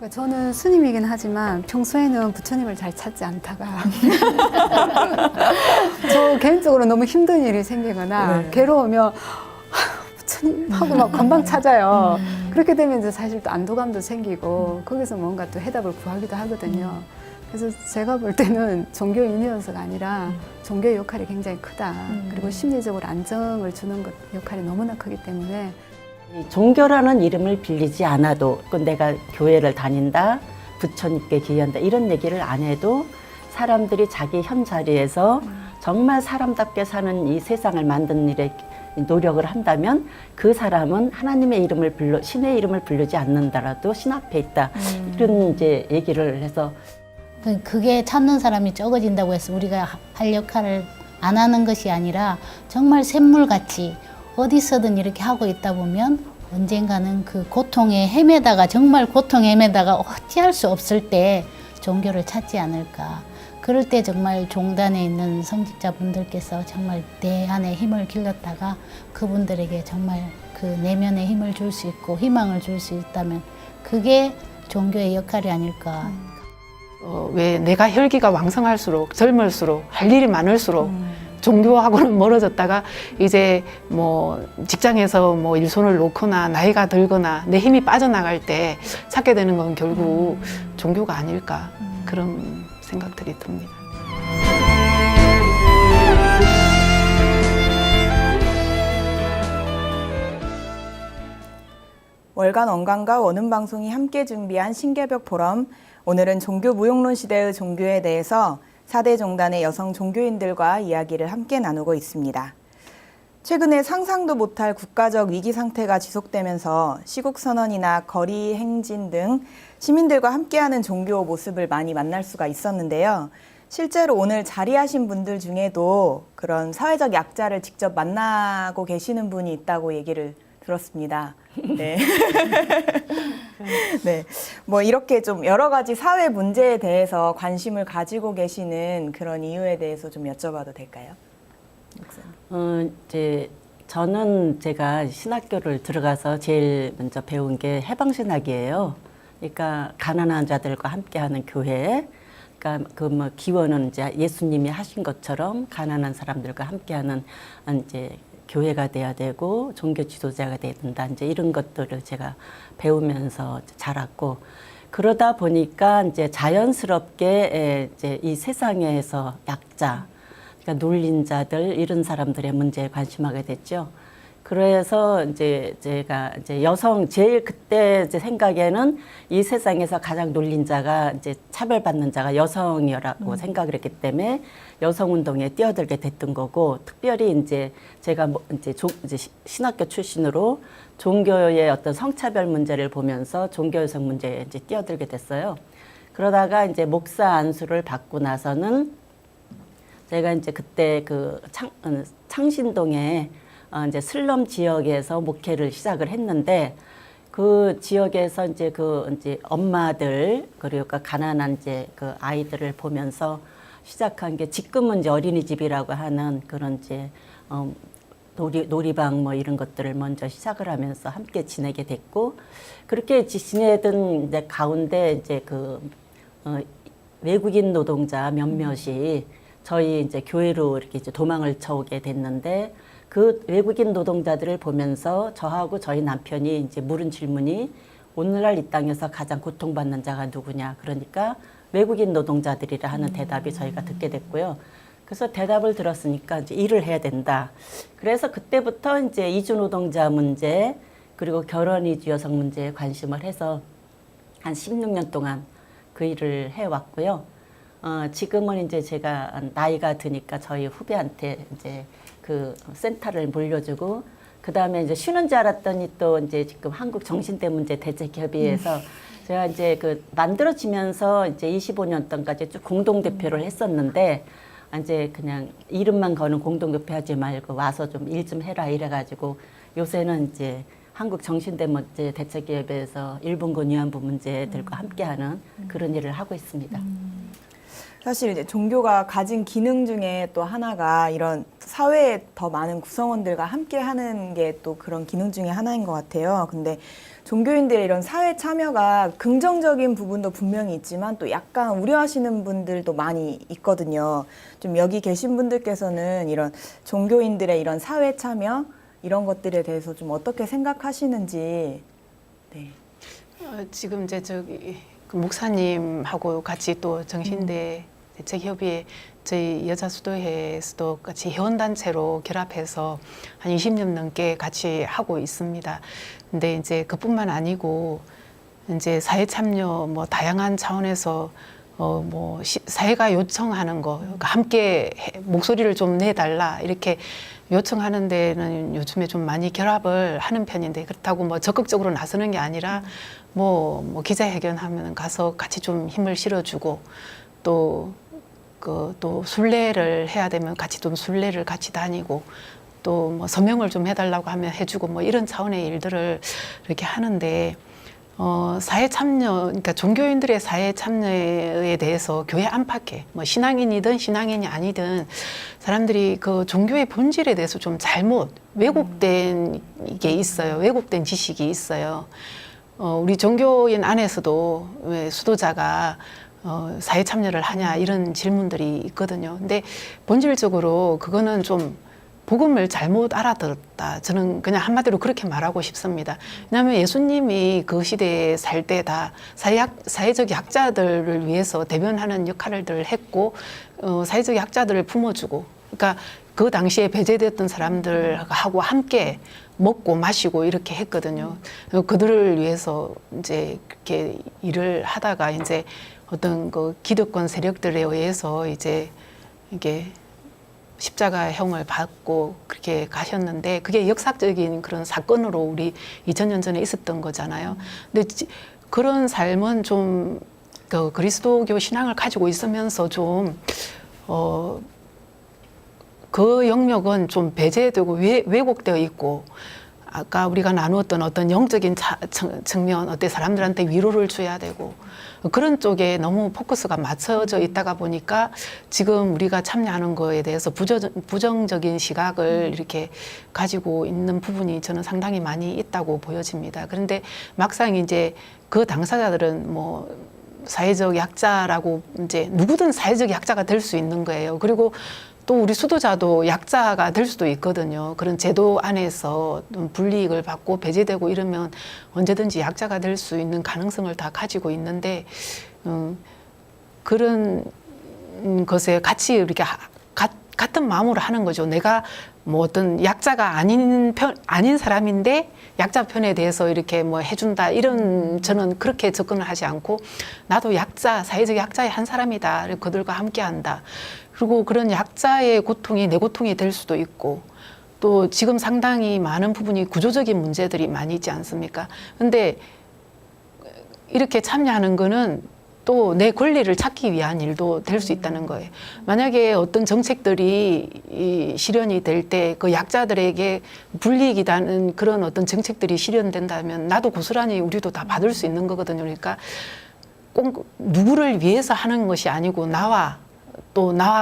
저는 스님이긴 하지만 평소에는 부처님을 잘 찾지 않다가 저 개인적으로 너무 힘든 일이 생기거나 네. 괴로우면 부처님 하고 막 금방 찾아요. 그렇게 되면 이제 사실 또 안도감도 생기고 거기서 뭔가 또 해답을 구하기도 하거든요. 그래서 제가 볼 때는 종교인이어서가 아니라 종교의 역할이 굉장히 크다. 그리고 심리적으로 안정을 주는 것 역할이 너무나 크기 때문에 이 종교라는 이름을 빌리지 않아도 내가 교회를 다닌다, 부처님께 기한다 이런 얘기를 안 해도 사람들이 자기 현 자리에서 정말 사람답게 사는 이 세상을 만드는 일에 노력을 한다면 그 사람은 하나님의 이름을 불러 신의 이름을 부르지 않는다라도 신 앞에 있다 이런 이제 얘기를 해서 그게 찾는 사람이 적어진다고 해서 우리가 할 역할을 안 하는 것이 아니라 정말 샘물같이 어디서든 이렇게 하고 있다 보면 언젠가는 그 고통에 헤매다가 정말 고통에 헤매다가 어찌할 수 없을 때 종교를 찾지 않을까. 그럴 때 정말 종단에 있는 성직자분들께서 정말 내 안에 힘을 길렀다가 그분들에게 정말 그 내면의 힘을 줄 수 있고 희망을 줄 수 있다면 그게 종교의 역할이 아닐까. 왜 내가 혈기가 왕성할수록 젊을수록 할 일이 많을수록 종교하고는 멀어졌다가 이제 뭐 직장에서 뭐 일손을 놓거나 나이가 들거나 내 힘이 빠져나갈 때 찾게 되는 건 결국 종교가 아닐까 그런 생각들이 듭니다. 월간 언간과 원음방송이 함께 준비한 신개벽 포럼, 오늘은 종교 무용론 시대의 종교에 대해서 4대 종단의 여성 종교인들과 이야기를 함께 나누고 있습니다. 최근에 상상도 못할 국가적 위기 상태가 지속되면서 시국선언이나 거리 행진 등 시민들과 함께하는 종교 모습을 많이 만날 수가 있었는데요. 실제로 오늘 자리하신 분들 중에도 그런 사회적 약자를 직접 만나고 계시는 분이 있다고 얘기를 들었습니다. 네. 네. 뭐 이렇게 좀 여러 가지 사회 문제에 대해서 관심을 가지고 계시는 그런 이유에 대해서 좀 여쭤봐도 될까요? 이제 저는 제가 신학교를 들어가서 제일 먼저 배운 게 해방신학이에요. 그러니까 가난한 자들과 함께하는 교회. 그러니까 그 뭐 기원은 이제 예수님이 하신 것처럼 가난한 사람들과 함께하는 이제 교회가 돼야 되고 종교 지도자가 돼야 된다. 이제 이런 것들을 제가 배우면서 자랐고 그러다 보니까 이제 자연스럽게 이제 이 세상에서 약자, 그러니까 놀린 자들 이런 사람들의 문제에 관심하게 됐죠. 그래서 이제 제가 이제 여성 제일 그때 이제 생각에는 이 세상에서 가장 놀린 자가 이제 차별받는 자가 여성이라고 생각을 했기 때문에 여성 운동에 뛰어들게 됐던 거고, 특별히 이제 제가 뭐 이제 신학교 출신으로 종교의 어떤 성차별 문제를 보면서 종교 여성 문제에 이제 뛰어들게 됐어요. 그러다가 이제 목사 안수를 받고 나서는 제가 이제 그때 그 창신동에 이제 슬럼 지역에서 목회를 시작을 했는데 그 지역에서 이제 이제 엄마들 그리고 가난한 이제 그 아이들을 보면서 시작한 게 지금은 이제 어린이집이라고 하는 그런 이제 놀이방 뭐 이런 것들을 먼저 시작을 하면서 함께 지내게 됐고, 그렇게 지내던 이제 가운데 이제 외국인 노동자 몇몇이 저희 이제 교회로 이렇게 이제 도망을 쳐오게 됐는데, 그 외국인 노동자들을 보면서 저하고 저희 남편이 이제 물은 질문이 오늘날 이 땅에서 가장 고통받는 자가 누구냐, 그러니까 외국인 노동자들이라 하는 대답이 저희가 듣게 됐고요. 그래서 대답을 들었으니까 이제 일을 해야 된다. 그래서 그때부터 이제 이주 노동자 문제 그리고 결혼 이주 여성 문제에 관심을 해서 한 16년 동안 그 일을 해왔고요. 지금은 이제 제가 나이가 드니까 저희 후배한테 이제 그 센터를 물려주고, 그 다음에 이제 쉬는 줄 알았더니 또 이제 지금 한국 정신대 문제 대책협의회에서 제가 이제 만들어지면서 이제 25년 동안까지 쭉 공동대표를 했었는데, 이제 그냥 이름만 거는 공동대표 하지 말고 와서 좀 일 좀 해라 이래가지고 요새는 이제 한국 정신대 문제 대책협의회에서 일본군 위안부 문제들과 함께하는 그런 일을 하고 있습니다. 사실 이제 종교가 가진 기능 중에 또 하나가 이런 사회에 더 많은 구성원들과 함께 하는 게 또 그런 기능 중에 하나인 것 같아요. 근데 종교인들의 이런 사회 참여가 긍정적인 부분도 분명히 있지만 또 약간 우려하시는 분들도 많이 있거든요. 좀 여기 계신 분들께서는 이런 종교인들의 이런 사회 참여 이런 것들에 대해서 좀 어떻게 생각하시는지. 네. 지금 이제 저기 그 목사님하고 같이 또 정신대 대책협의회 저희 여자 수도회에서도 같이 회원단체로 결합해서 한 20년 넘게 같이 하고 있습니다. 근데 이제 그뿐만 아니고 이제 사회 참여 뭐 다양한 차원에서 뭐 사회가 요청하는 거 그러니까 함께 목소리를 좀 내달라 이렇게 요청하는 데는 요즘에 좀 많이 결합을 하는 편인데 그렇다고 뭐 적극적으로 나서는 게 아니라 뭐 기자회견하면 가서 같이 좀 힘을 실어주고 또 순례를 해야 되면 같이 좀 순례를 같이 다니고 또 뭐 서명을 좀 해달라고 하면 해주고 뭐 이런 차원의 일들을 이렇게 하는데 사회 참여, 그러니까 종교인들의 사회 참여에 대해서 교회 안팎에 뭐 신앙인이든 신앙인이 아니든 사람들이 그 종교의 본질에 대해서 좀 잘못 왜곡된 게 있어요. 왜곡된 지식이 있어요. 우리 종교인 안에서도 왜 수도자가 사회 참여를 하냐 이런 질문들이 있거든요. 근데 본질적으로 그거는 좀 복음을 잘못 알아들었다. 저는 그냥 한마디로 그렇게 말하고 싶습니다. 왜냐하면 예수님이 그 시대에 살 때 다 사회적 약자들을 위해서 대변하는 역할을 했고 사회적 약자들을 품어주고 그러니까 그 당시에 배제됐던 사람들하고 함께 먹고 마시고 이렇게 했거든요. 그들을 위해서 이제 그렇게 일을 하다가 이제 어떤 그 기득권 세력들에 의해서 이제 이게 십자가형을 받고 그렇게 가셨는데 그게 역사적인 그런 사건으로 우리 2000년 전에 있었던 거잖아요. 근데 그런 삶은 좀 그 그리스도교 신앙을 가지고 있으면서 좀 그 영역은 좀 배제되고 왜곡되어 있고 아까 우리가 나누었던 어떤 영적인 측면, 어때 사람들한테 위로를 줘야 되고 그런 쪽에 너무 포커스가 맞춰져 있다가 보니까 지금 우리가 참여하는 거에 대해서 부정적인 시각을 이렇게 가지고 있는 부분이 저는 상당히 많이 있다고 보여집니다. 그런데 막상 이제 그 당사자들은 뭐 사회적 약자라고 이제 누구든 사회적 약자가 될 수 있는 거예요. 그리고 또 우리 수도자도 약자가 될 수도 있거든요. 그런 제도 안에서 불이익을 받고 배제되고 이러면 언제든지 약자가 될 수 있는 가능성을 다 가지고 있는데 그런 것에 같이 이렇게 같은 마음으로 하는 거죠. 내가 뭐 어떤 약자가 아닌 사람인데 약자 편에 대해서 이렇게 뭐 해준다 이런 저는 그렇게 접근을 하지 않고 나도 약자, 사회적 약자의 한 사람이다. 그들과 함께한다. 그리고 그런 약자의 고통이 내 고통이 될 수도 있고 또 지금 상당히 많은 부분이 구조적인 문제들이 많이 있지 않습니까? 근데 이렇게 참여하는 거는 또 내 권리를 찾기 위한 일도 될 수 있다는 거예요. 만약에 어떤 정책들이 실현이 될 때 그 약자들에게 불이익이 나는 그런 어떤 정책들이 실현된다면 나도 고스란히 우리도 다 받을 수 있는 거거든요. 그러니까 꼭 누구를 위해서 하는 것이 아니고 나와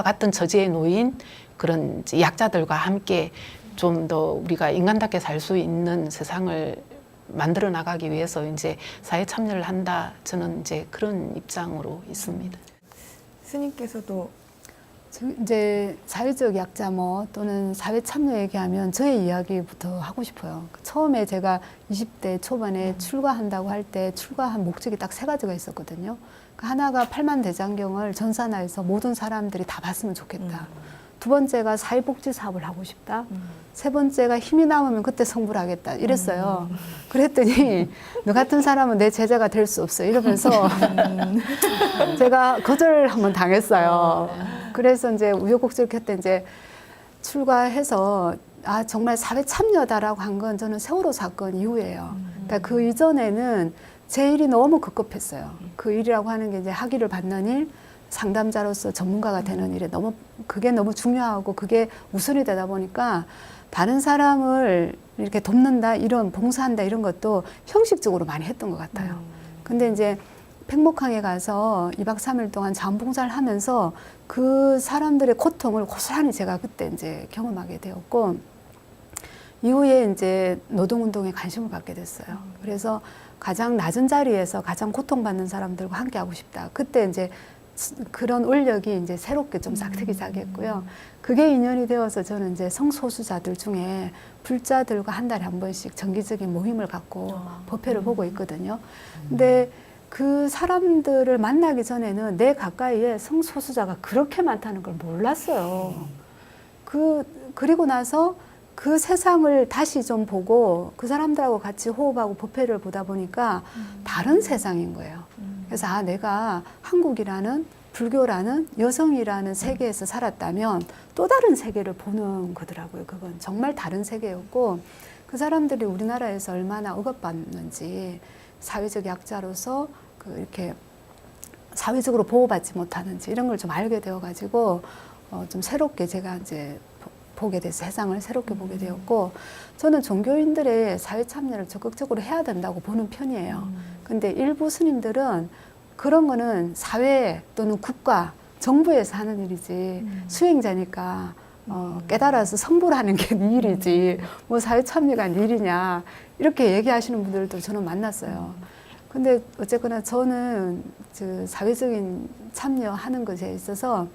같은 처지에 놓인 그런 약자들과 함께 좀 더 우리가 인간답게 살 수 있는 세상을 만들어 나가기 위해서 이제 사회 참여를 한다. 저는 이제 그런 입장으로 있습니다. 스님께서도 이제 사회적 약자 뭐 또는 사회 참여 얘기하면 저의 이야기부터 하고 싶어요. 처음에 제가 20대 초반에 출가한다고 할 때 출가한 목적이 딱 3가지가 있었거든요. 하나가 8만 대장경을 전산화해서 모든 사람들이 다 봤으면 좋겠다. 2번째가 사회복지 사업을 하고 싶다. 3번째가 힘이 남으면 그때 성불 하겠다. 이랬어요. 그랬더니 너 같은 사람은 내 제자가 될 수 없어. 이러면서 제가 거절 한번 당했어요. 그래서 이제 우여곡절 끝에 이제 출가해서 아 정말 사회 참여다라고 한 건 저는 세월호 사건 이후예요. 그러니까 그 이전에는 제 일이 너무 급급했어요. 그 일이라고 하는 게 이제 학위를 받는 일, 상담자로서 전문가가 되는 일에 그게 너무 중요하고 그게 우선이 되다 보니까 다른 사람을 이렇게 돕는다, 이런 봉사한다 이런 것도 형식적으로 많이 했던 것 같아요. 근데 이제 팽목항에 가서 2박 3일 동안 자원봉사를 하면서 그 사람들의 고통을 고스란히 제가 그때 이제 경험하게 되었고 이후에 이제 노동운동에 관심을 갖게 됐어요. 그래서 가장 낮은 자리에서 가장 고통받는 사람들과 함께 하고 싶다. 그때 이제 그런 원력이 이제 새롭게 좀 싹트기 시작했고요. 그게 인연이 되어서 저는 이제 성소수자들 중에 불자들과 한 달에 한 번씩 정기적인 모임을 갖고 법회를 보고 있거든요. 근데 그 사람들을 만나기 전에는 내 가까이에 성소수자가 그렇게 많다는 걸 몰랐어요. 그리고 나서 그 세상을 다시 좀 보고 그 사람들하고 같이 호흡하고 법회를 보다 보니까 다른 세상인 거예요. 그래서 아, 내가 한국이라는 불교라는 여성이라는 세계에서 살았다면 또 다른 세계를 보는 거더라고요. 그건 정말 다른 세계였고 그 사람들이 우리나라에서 얼마나 억압받는지 사회적 약자로서 이렇게 사회적으로 보호받지 못하는지 이런 걸 좀 알게 되어가지고 좀 새롭게 제가 이제 보게 돼서 세상을 새롭게 보게 되었고 저는 종교인들의 사회 참여를 적극적으로 해야 된다고 보는 편이에요. 근데 일부 스님들은 그런 거는 사회 또는 국가, 정부에서 하는 일이지 수행자니까 깨달아서 성불 하는 게 네 일이지 뭐 사회 참여가 네 일이냐 이렇게 얘기하시는 분들도 저는 만났어요. 근데 어쨌거나 저는 그 사회적인 참여하는 것에 있어서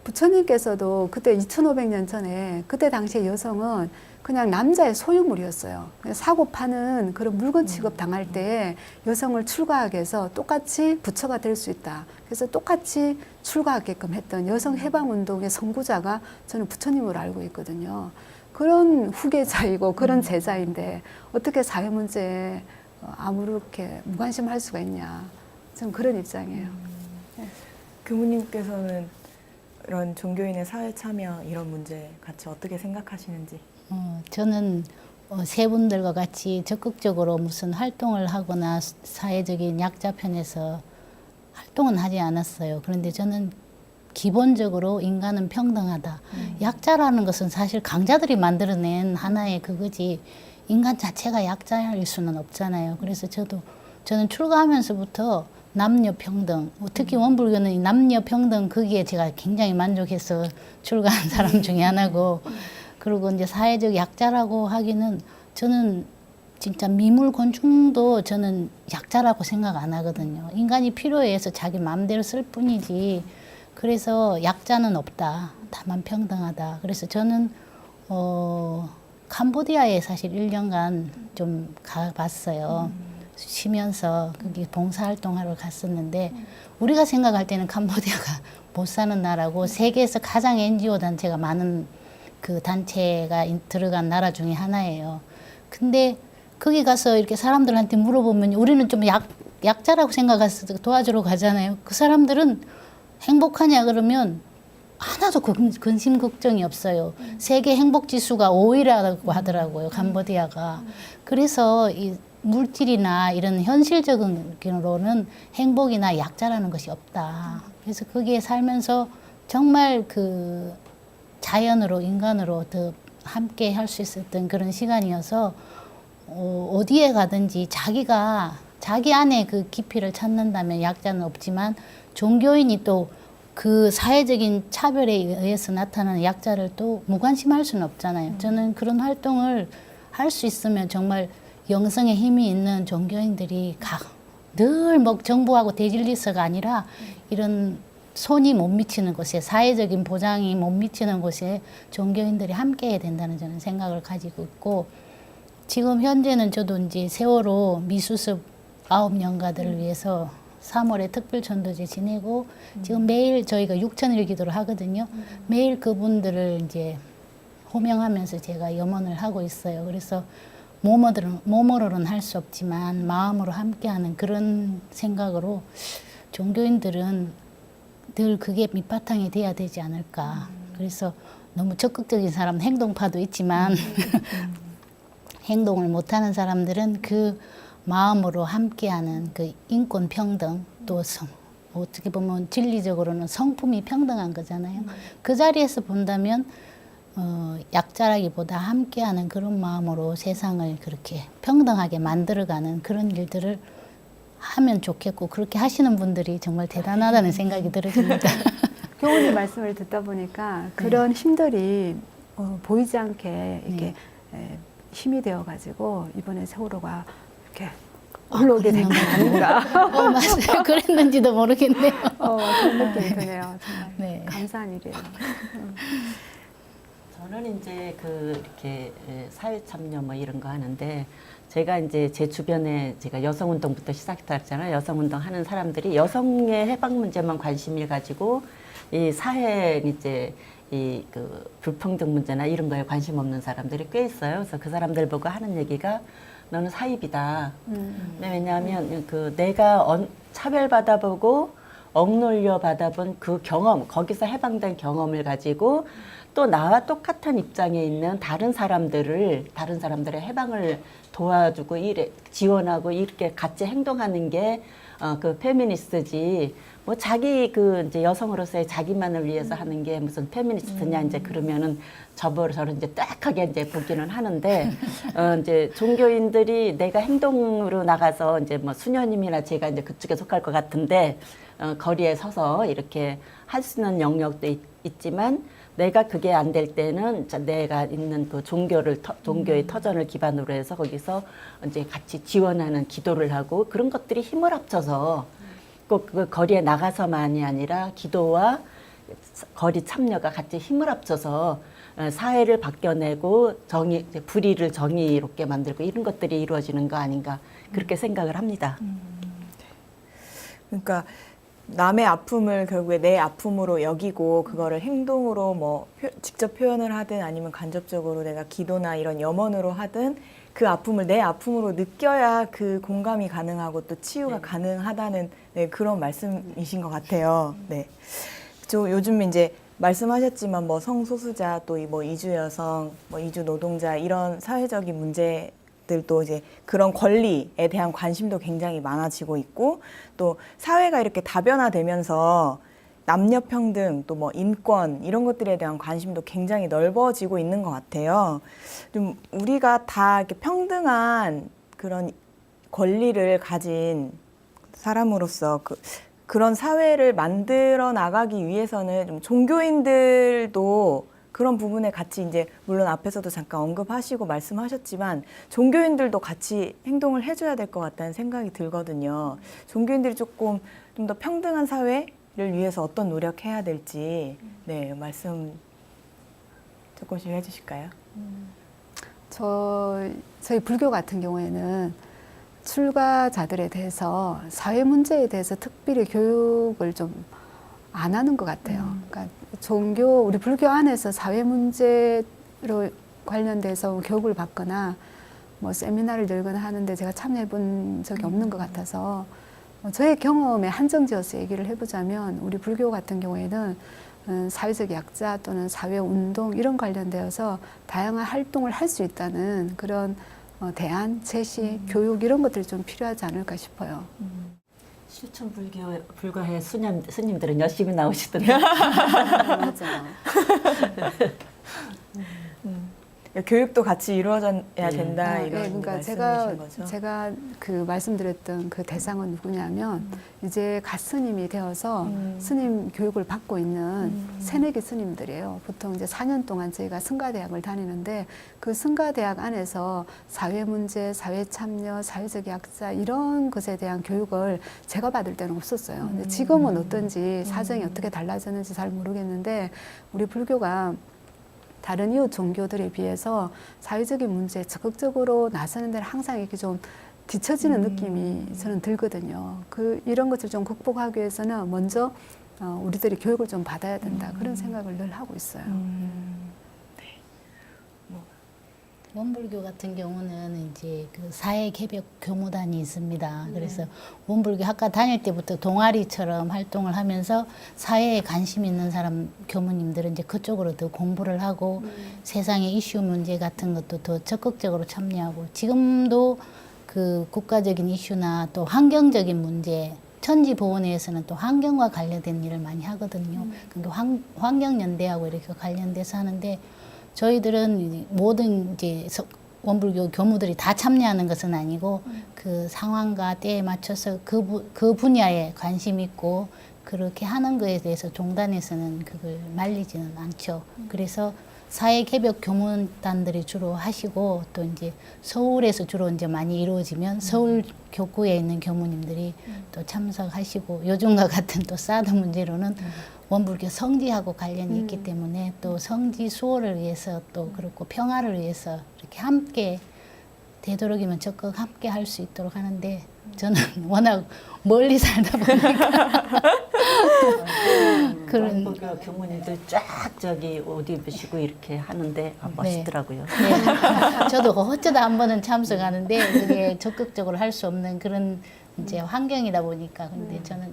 부처님께서도 그때 2500년 전에 그때 당시에 여성은 그냥 남자의 소유물이었어요. 사고 파는 그런 물건 취급 당할 때 여성을 출가하게 해서 똑같이 부처가 될 수 있다. 그래서 똑같이 출가하게끔 했던 여성 해방 운동의 선구자가 저는 부처님으로 알고 있거든요. 그런 후계자이고 그런 제자인데 어떻게 사회 문제에 아무렇게 무관심할 수가 있냐. 저는 그런 입장이에요. 교무님께서는 이런 종교인의 사회 참여 이런 문제 같이 어떻게 생각하시는지? 저는 세 분들과 같이 적극적으로 무슨 활동을 하거나 사회적인 약자 편에서 활동은 하지 않았어요. 그런데 저는 기본적으로 인간은 평등하다. 약자라는 것은 사실 강자들이 만들어낸 하나의 그거지 인간 자체가 약자일 수는 없잖아요. 그래서 저는 출가하면서부터 남녀 평등, 특히 원불교는 이 남녀 평등 거기에 제가 굉장히 만족해서 출가한 사람 중에 하나고 그리고 이제 사회적 약자라고 하기는 저는 진짜 미물 곤충도 저는 약자라고 생각 안 하거든요. 인간이 필요에 의해서 자기 마음대로 쓸 뿐이지 그래서 약자는 없다. 다만 평등하다. 그래서 저는 캄보디아에 사실 1년간 좀 가봤어요. 쉬면서 거기 봉사활동하러 갔었는데 우리가 생각할 때는 캄보디아가 못 사는 나라고 세계에서 가장 NGO 단체가 많은 그 단체가 들어간 나라 중에 하나예요. 근데 거기 가서 이렇게 사람들한테 물어보면 우리는 좀 약자라고 생각해서 도와주러 가잖아요. 그 사람들은 행복하냐 그러면 하나도 근심 걱정이 없어요. 세계 행복 지수가 5위라고 하더라고요. 캄보디아가. 그래서 이 물질이나 이런 현실적으로는 행복이나 약자라는 것이 없다. 그래서 거기에 살면서 정말 그 자연으로 인간으로 더 함께 할 수 있었던 그런 시간이어서 어디에 가든지 자기 안에 그 깊이를 찾는다면 약자는 없지만 종교인이 또 그 사회적인 차별에 의해서 나타나는 약자를 또 무관심할 수는 없잖아요. 저는 그런 활동을 할 수 있으면 정말 영성의 힘이 있는 종교인들이 늘 뭐 정부하고 대질리서가 아니라 이런 손이 못 미치는 곳에 사회적인 보장이 못 미치는 곳에 종교인들이 함께해야 된다는 저는 생각을 가지고 있고 지금 현재는 저도 이제 세월호 미수습 9년가들을 위해서 3월에 특별전도제 지내고 지금 매일 저희가 6천일 기도를 하거든요. 매일 그분들을 이제 호명하면서 제가 염원을 하고 있어요. 그래서 몸으로는 할 수 없지만 마음으로 함께하는 그런 생각으로 종교인들은 늘 그게 밑바탕이 돼야 되지 않을까. 그래서 너무 적극적인 사람은 행동파도 있지만 행동을 못하는 사람들은 그 마음으로 함께하는 그 인권 평등 또 어떻게 보면 진리적으로는 성품이 평등한 거잖아요. 그 자리에서 본다면 약자라기보다 함께하는 그런 마음으로 세상을 그렇게 평등하게 만들어가는 그런 일들을 하면 좋겠고 그렇게 하시는 분들이 정말 대단하다는 생각이 들어집니다. 교우님 말씀을 듣다 보니까 그런 힘들이 보이지 않게 이렇게 힘이 되어가지고 이번에 세월호가 이렇게 올라오게 된 건 아닌가. 맞아요. 그랬는지도 모르겠네요. 그런 느낌이 드네요. 정말 네. 감사한 일이에요. 저는 이제 이렇게 사회 참여 뭐 이런 거 하는데 제가 이제 제 주변에 제가 여성 운동부터 시작했잖아요. 여성 운동 하는 사람들이 여성의 해방 문제만 관심을 가지고 이 사회 이제 불평등 문제나 이런 거에 관심 없는 사람들이 꽤 있어요. 그래서 그 사람들 보고 하는 얘기가 너는 사입이다. 왜냐하면 내가 차별받아보고 억눌려 받아본 그 경험, 거기서 해방된 경험을 가지고 또 나와 똑같은 입장에 있는 다른 사람들의 해방을 도와주고 지원하고 이렇게 같이 행동하는 게 페미니스트지. 뭐 자기 이제 여성으로서의 자기만을 위해서 하는 게 무슨 페미니스트냐 이제 그러면은 저를 이제 딱하게 이제 보기는 하는데 이제 종교인들이 내가 행동으로 나가서 이제 뭐 수녀님이나 제가 이제 그쪽에 속할 것 같은데 거리에 서서 이렇게 할 수 있는 영역도 있지만 내가 그게 안 될 때는 내가 있는 그 종교의 터전을 기반으로 해서 거기서 이제 같이 지원하는 기도를 하고 그런 것들이 힘을 합쳐서 꼭 그 거리에 나가서만이 아니라 기도와 거리 참여가 같이 힘을 합쳐서 사회를 바뀌어내고 불의를 정의롭게 만들고 이런 것들이 이루어지는 거 아닌가 그렇게 생각을 합니다. 그러니까 남의 아픔을 결국에 내 아픔으로 여기고 그거를 행동으로 뭐 직접 표현을 하든 아니면 간접적으로 내가 기도나 이런 염원으로 하든 그 아픔을 내 아픔으로 느껴야 그 공감이 가능하고 또 치유가 가능하다는 그런 말씀이신 것 같아요. 네. 요즘 이제 말씀하셨지만 뭐 성소수자 또 뭐 이주 여성, 뭐 이주 노동자 이런 사회적인 문제들도 이제 그런 권리에 대한 관심도 굉장히 많아지고 있고 또 사회가 이렇게 다변화되면서 남녀 평등 또 뭐 인권 이런 것들에 대한 관심도 굉장히 넓어지고 있는 것 같아요. 좀 우리가 다 이렇게 평등한 그런 권리를 가진 사람으로서 그런 사회를 만들어 나가기 위해서는 좀 종교인들도 그런 부분에 같이 이제 물론 앞에서도 잠깐 언급하시고 말씀하셨지만 종교인들도 같이 행동을 해줘야 될 것 같다는 생각이 들거든요. 종교인들이 조금 좀 더 평등한 사회를 위해서 어떤 노력해야 될지 말씀 조금씩 해주실까요? 저희 불교 같은 경우에는 출가자들에 대해서 사회 문제에 대해서 특별히 교육을 좀 안 하는 것 같아요. 그러니까 우리 불교 안에서 사회 문제로 관련돼서 교육을 받거나 뭐 세미나를 열거나 하는데 제가 참여해 본 적이 없는 것 같아서 저의 경험에 한정지어서 얘기를 해보자면 우리 불교 같은 경우에는 사회적 약자 또는 사회운동 이런 관련되어서 다양한 활동을 할 수 있다는 그런 대안, 제시, 교육 이런 것들이 좀 필요하지 않을까 싶어요. 실천 불교의 스님들은 열심히 나오시던데. 맞아요. 교육도 같이 이루어져야 된다 이런 그러니까 말씀이신 거죠? 제가 그 말씀드렸던 그 대상은 누구냐면 이제 갓 스님이 되어서 스님 교육을 받고 있는 새내기 스님들이에요. 보통 이제 4년 동안 저희가 승가대학을 다니는데 그 승가대학 안에서 사회 문제, 사회 참여, 사회적 약자 이런 것에 대한 교육을 제가 받을 때는 없었어요. 근데 지금은 어떤지 사정이 어떻게 달라졌는지 잘 모르겠는데 우리 불교가 다른 이웃 종교들에 비해서 사회적인 문제에 적극적으로 나서는 데는 항상 이렇게 좀 뒤처지는 느낌이 저는 들거든요. 이런 것을 좀 극복하기 위해서는 먼저 우리들이 교육을 좀 받아야 된다. 그런 생각을 늘 하고 있어요. 원불교 같은 경우는 이제 그 사회 개벽 교무단이 있습니다. 그래서 원불교 학과 다닐 때부터 동아리처럼 활동을 하면서 사회에 관심 있는 사람 교무님들은 이제 그쪽으로 더 공부를 하고 세상의 이슈 문제 같은 것도 더 적극적으로 참여하고 지금도 그 국가적인 이슈나 또 환경적인 문제 천지보원회에서는 또 환경과 관련된 일을 많이 하거든요. 그러니까 환경연대하고 이렇게 관련돼서 하는데 저희들은 모든 이제 원불교 교무들이 다 참여하는 것은 아니고 그 상황과 때에 맞춰서 그 분야에 관심 있고 그렇게 하는 거에 대해서 종단에서는 그걸 말리지는 않죠. 그래서 사회 개벽 교문단들이 주로 하시고 또 이제 서울에서 주로 이제 많이 이루어지면 서울 교구에 있는 교무님들이 또 참석하시고 요즘과 같은 또 사드 문제로는 원불교 성지하고 관련이 있기 때문에 또 성지 수호를 위해서 또 그렇고 평화를 위해서 이렇게 함께 되도록이면 적극 함께 할 수 있도록 하는데 저는 워낙 멀리 살다 보니까 그런 원불교 교무님들 쫙 저기 옷 입으시고 이렇게 하는데 멋있더라고요. 네. 저도 어쩌다 한 번은 참석하는데 그게 적극적으로 할 수 없는 그런 이제 환경이다 보니까 근데 저는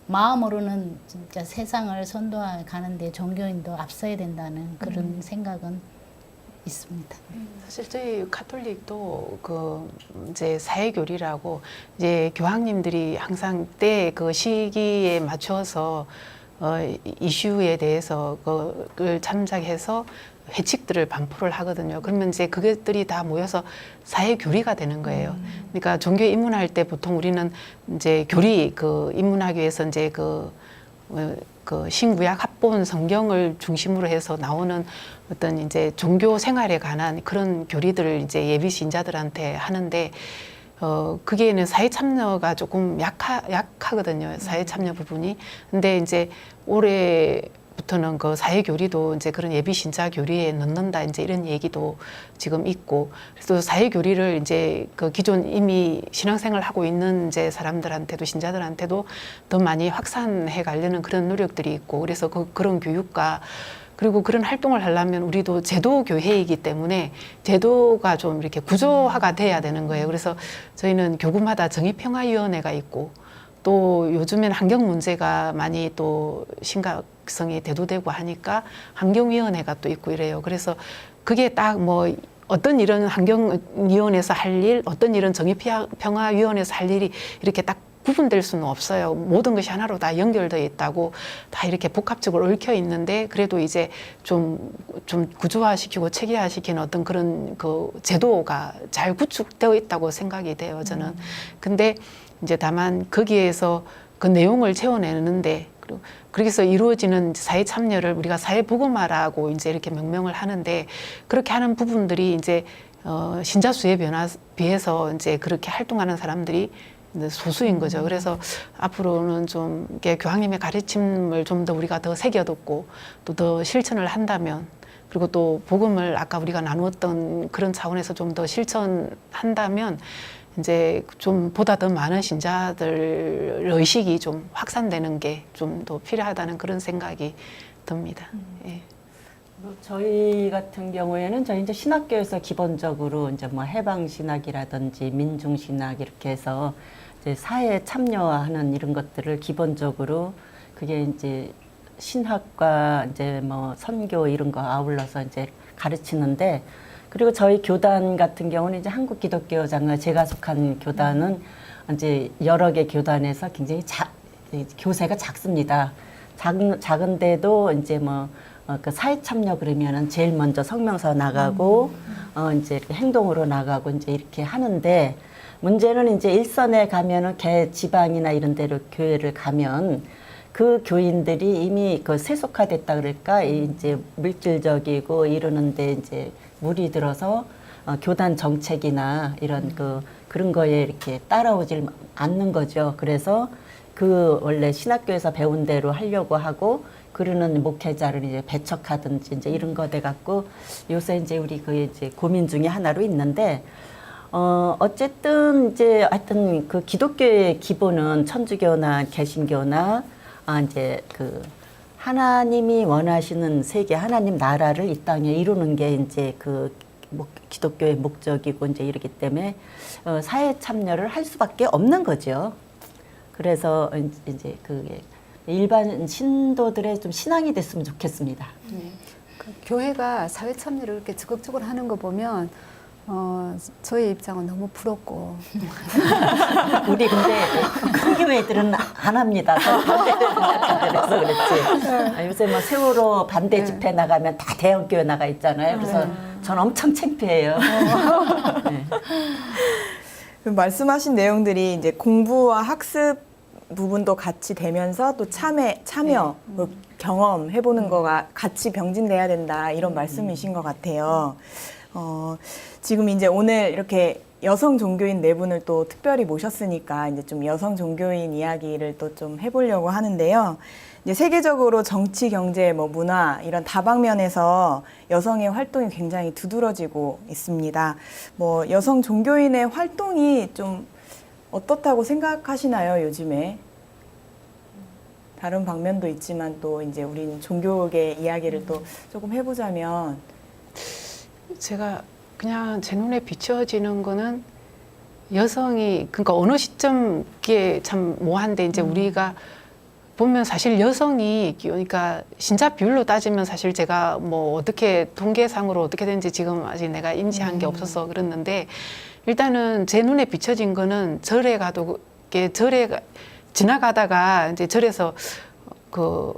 마음으로는 진짜 세상을 선도해 가는데 종교인도 앞서야 된다는 그런 생각은 있습니다. 사실 저희 카톨릭도 그 이제 사회교리라고 이제 교황님들이 항상 때 그 시기에 맞춰서 이슈에 대해서 그걸 참작해서 회칙들을 반포를 하거든요. 그러면 이제 그것들이 다 모여서 사회 교리가 되는 거예요. 그러니까 종교에 입문할 때 보통 우리는 이제 교리 그 입문하기 위해서 이제 그 신구약 합본 성경을 중심으로 해서 나오는 어떤 이제 종교 생활에 관한 그런 교리들을 이제 예비 신자들한테 하는데 그게는 사회 참여가 조금 약하거든요. 사회 참여 부분이. 근데 이제 올해부터는 그 사회 교리도 이제 그런 예비 신자 교리에 넣는다 이제 이런 얘기도 지금 있고, 그래서 사회 교리를 이제 그 기존 이미 신앙생활 하고 있는 이제 사람들한테도 신자들한테도 더 많이 확산해 가려는 그런 노력들이 있고, 그래서 그런 교육과 그리고 그런 활동을 하려면 우리도 제도 교회이기 때문에 제도가 좀 이렇게 구조화가 돼야 되는 거예요. 그래서 저희는 교구마다 정의평화위원회가 있고 또 요즘엔 환경 문제가 많이 또 심각성이 대두되고 하니까 환경위원회가 또 있고 이래요. 그래서 그게 딱 뭐 어떤 일은 환경위원회에서 할 일, 어떤 일은 정의평화위원회에서 할 일이 이렇게 딱 구분될 수는 없어요. 모든 것이 하나로 다 연결되어 있다고 다 이렇게 복합적으로 얽혀 있는데 그래도 이제 좀 구조화시키고 체계화시키는 어떤 그런 그 제도가 잘 구축되어 있다고 생각이 돼요, 저는. 근데 이제 다만 거기에서 그 내용을 채워내는데 그래서 이루어지는 사회 참여를 우리가 사회 복음화라고 이제 이렇게 명명을 하는데 그렇게 하는 부분들이 이제 신자 수에 비해서 이제 그렇게 활동하는 사람들이 소수인 거죠. 그래서 앞으로는 좀 이렇게 교황님의 가르침을 좀 더 우리가 더 새겨듣고 또 더 실천을 한다면, 그리고 또 복음을 아까 우리가 나누었던 그런 차원에서 좀 더 실천한다면 이제 좀 보다 더 많은 신자들 의식이 좀 확산되는 게 좀 더 필요하다는 그런 생각이 듭니다. 예. 저희 같은 경우에는 저희 이제 신학교에서 기본적으로 이제 뭐 해방 신학이라든지 민중 신학 이렇게 해서 이제 사회 참여하는 이런 것들을 기본적으로 그게 이제 신학과 이제 뭐 선교 이런 거 아울러서 이제 가르치는데, 그리고 저희 교단 같은 경우는 이제 한국기독교장로 제가 속한 교단은 이제 여러 개 교단에서 굉장히 교세가 작습니다. 작은데도 이제 뭐 그 사회 참여 그러면은 제일 먼저 성명서 나가고 이제 이렇게 행동으로 나가고 이제 이렇게 하는데, 문제는 이제 일선에 가면은 지방이나 이런 데로 교회를 가면 그 교인들이 이미 그 세속화됐다 그럴까, 이제 물질적이고 이러는데 이제 물이 들어서 교단 정책이나 이런 그런 거에 이렇게 따라오질 않는 거죠. 그래서 그 원래 신학교에서 배운 대로 하려고 하고 그러는 목회자를 이제 배척하든지 이제 이런 거 돼 갖고 요새 이제 우리 그 이제 고민 중에 하나로 있는데, 어쨌든 이제 하여튼 그 기독교의 기본은 천주교나 개신교나 이제 그 하나님이 원하시는 세계, 하나님 나라를 이 땅에 이루는 게 이제 그 기독교의 목적이고 이제 이러기 때문에 사회 참여를 할 수밖에 없는 거죠. 그래서 이제 그게 일반 신도들의 좀 신앙이 됐으면 좋겠습니다. 그 교회가 사회 참여를 이렇게 적극적으로 하는 거 보면 저희 입장은 너무 부럽고 우리 근데 큰 교회들은 안 합니다. 반대해서 그렇지. 요새 뭐 세월호 반대 집회 나가면 다 대형 교회 나가 있잖아요. 그래서 전 엄청 창피해요. 네. 말씀하신 내용들이 이제 공부와 학습 부분도 같이 되면서 또 참여, 뭐 경험해보는 거가 같이 병진돼야 된다 이런 말씀이신 것 같아요. 지금 이제 오늘 이렇게 여성 종교인 네 분을 또 특별히 모셨으니까 이제 좀 여성 종교인 이야기를 또 좀 해보려고 하는데요. 이제 세계적으로 정치, 경제, 뭐 문화 이런 다방면에서 여성의 활동이 굉장히 두드러지고 있습니다. 뭐 여성 종교인의 활동이 좀 어떻다고 생각하시나요, 요즘에? 다른 방면도 있지만 또 이제 우린 종교계 이야기를 또 조금 해보자면 제가 그냥 제 눈에 비춰지는 거는 여성이 그러니까 어느 시점기에 참 모호한데 이제 우리가 보면 사실 여성이 그러니까 신자 비율로 따지면 사실 제가 뭐 어떻게 통계상으로 어떻게 되는지 지금 아직 내가 인지한 게 없어서 그랬는데 일단은 제 눈에 비춰진 거는 절에 가도 절에 지나가다가 이제 절에서 그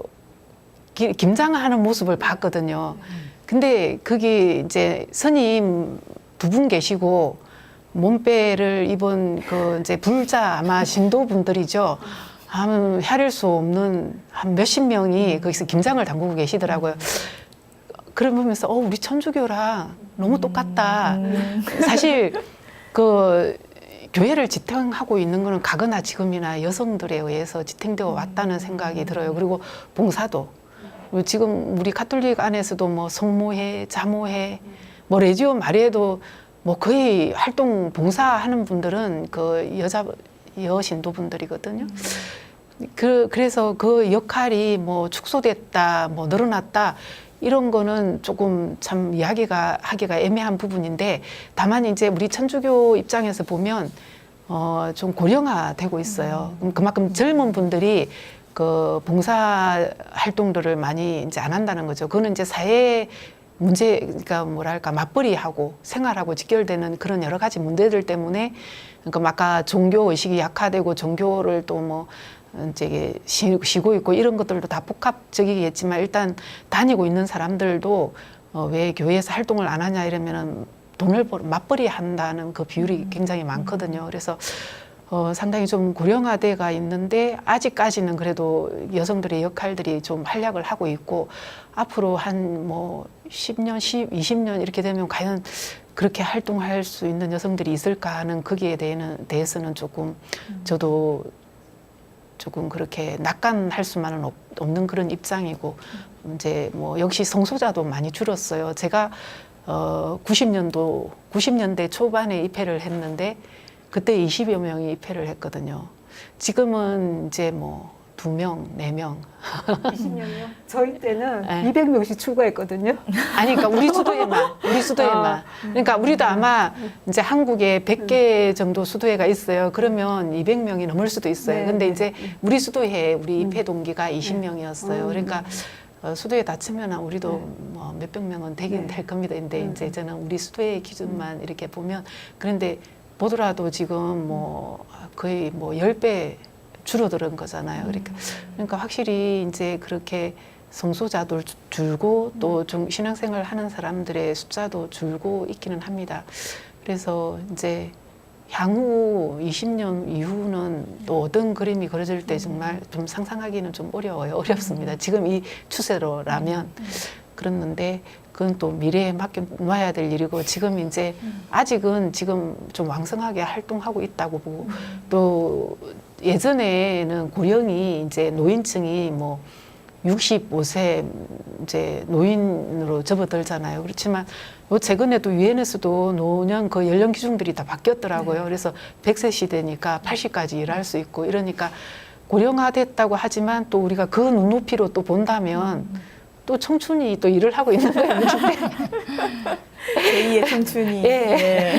김장하는 모습을 봤거든요. 근데 거기 이제 스님 두 분 계시고 몸빼를 입은 그 이제 불자 아마 신도분들이죠. 한 헤아릴 수 없는 한 몇십 명이 거기서 김장을 담그고 계시더라고요. 그걸 보면서 우리 천주교랑 너무 똑같다. 사실 그 교회를 지탱하고 있는 거는 과거나 지금이나 여성들에 의해서 지탱되어 왔다는 생각이 들어요. 그리고 봉사도. 그리고 지금 우리 가톨릭 안에서도 뭐 성모회, 자모회, 뭐 레지오 마리에도 뭐 거의 활동 봉사하는 분들은 그 여신도분들이거든요. 그래서 그 역할이 뭐 축소됐다, 뭐 늘어났다 이런 거는 조금 참 하기가 애매한 부분인데 다만 이제 우리 천주교 입장에서 보면 좀 고령화되고 있어요. 그만큼 젊은 분들이 그 봉사 활동들을 많이 이제 안 한다는 거죠. 그거는 이제 사회 문제, 그러니까 뭐랄까 맞벌이하고 생활하고 직결되는 그런 여러 가지 문제들 때문에 그러니까 아까 종교 의식이 약화되고 종교를 또 뭐 이제 쉬고 있고 이런 것들도 다 복합적이겠지만 일단 다니고 있는 사람들도 왜 교회에서 활동을 안 하냐 이러면은 돈을 맞벌이 한다는 그 비율이 굉장히 많거든요. 그래서 상당히 좀 고령화돼가 있는데 아직까지는 그래도 여성들의 역할들이 좀 활약을 하고 있고 앞으로 한 뭐 10년, 20년 이렇게 되면 과연 그렇게 활동할 수 있는 여성들이 있을까 하는 거기에 대해서는 조금 저도 조금 그렇게 낙관할 수만은 없는 그런 입장이고 이제 뭐 역시 성소자도 많이 줄었어요. 제가 90년대 초반에 입회를 했는데 그때 20여 명이 입회를 했거든요. 지금은 이제 뭐 2명, 4명. 20년이요? 저희 때는 네. 200명씩 출가했거든요. 아니, 그러니까 우리 수도에만. 그러니까 우리도 아마 이제 한국에 100개 정도 수도회가 있어요. 그러면 200명이 넘을 수도 있어요. 네, 근데 네. 이제 우리 수도회, 우리 입회 동기가 20명이었어요. 그러니까 수도에 다치면 우리도 뭐 몇백 명은 되긴 될 겁니다. 근데 이제 저는 우리 수도회 기준만 이렇게 보면 그런데 보더라도 지금 뭐 거의 뭐 10배 줄어드는 거잖아요. 그러니까 확실히 이제 그렇게 성소자도 줄고 또 좀 신앙생활 하는 사람들의 숫자도 줄고 있기는 합니다. 그래서 이제 향후 20년 이후는 또 어떤 그림이 그려질 때 정말 좀 상상하기는 좀 어렵습니다. 지금 이 추세로라면 그렇는데 그건 또 미래에 맡겨놔야 될 일이고 지금 이제 아직은 지금 좀 왕성하게 활동하고 있다고 보고 또 예전에는 고령이 이제 노인층이 뭐 65세 이제 노인으로 접어들잖아요. 그렇지만 요 최근에도 유엔에서도 노년 그 연령 기준들이 다 바뀌었더라고요. 그래서 100세 시대니까 80까지 일할 수 있고 이러니까 고령화됐다고 하지만 또 우리가 그 눈높이로 또 본다면 또 청춘이 또 일을 하고 있는 거예요. 제2의 청춘이. 예.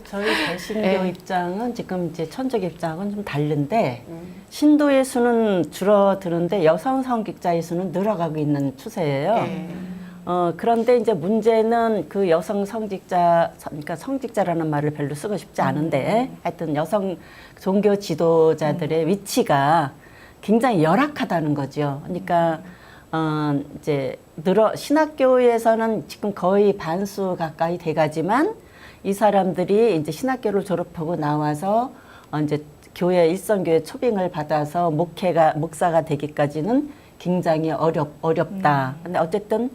저희 개신교 네. 입장은 지금 이제 천주교 입장은 좀 다른데 신도의 수는 줄어드는데 여성 성직자의 수는 늘어가고 있는 추세예요. 예. 그런데 이제 문제는 그 여성 성직자, 그러니까 성직자라는 말을 별로 쓰고 싶지 않은데 하여튼 여성 종교 지도자들의 위치가 굉장히 열악하다는 거죠. 그러니까 이제 신학교에서는 지금 거의 반수 가까이 돼가지만 이 사람들이 이제 신학교를 졸업하고 나와서 이제 교회 일선교회 초빙을 받아서 목사가 되기까지는 굉장히 어렵다. 근데 어쨌든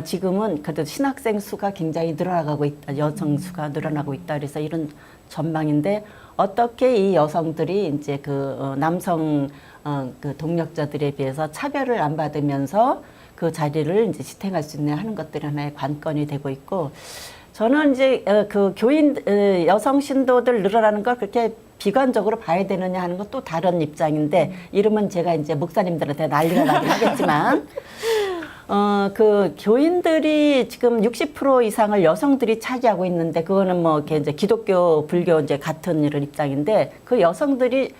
지금은 그래도 신학생 수가 굉장히 늘어나고 있다. 여성 수가 늘어나고 있다. 그래서 이런 전망인데 어떻게 이 여성들이 이제 그 남성 그 동력자들에 비해서 차별을 안 받으면서 그 자리를 이제 지탱할 수 있냐 하는 것들이 하나의 관건이 되고 있고, 저는 이제 그 교인 여성 신도들 늘어나는 걸 그렇게 비관적으로 봐야 되느냐 하는 건 또 다른 입장인데, 이러면 제가 이제 목사님들한테 난리가 나긴 하겠지만, 그 교인들이 지금 60% 이상을 여성들이 차지하고 있는데, 그거는 뭐 이제 기독교, 불교 이제 같은 이런 입장인데, 그 여성들이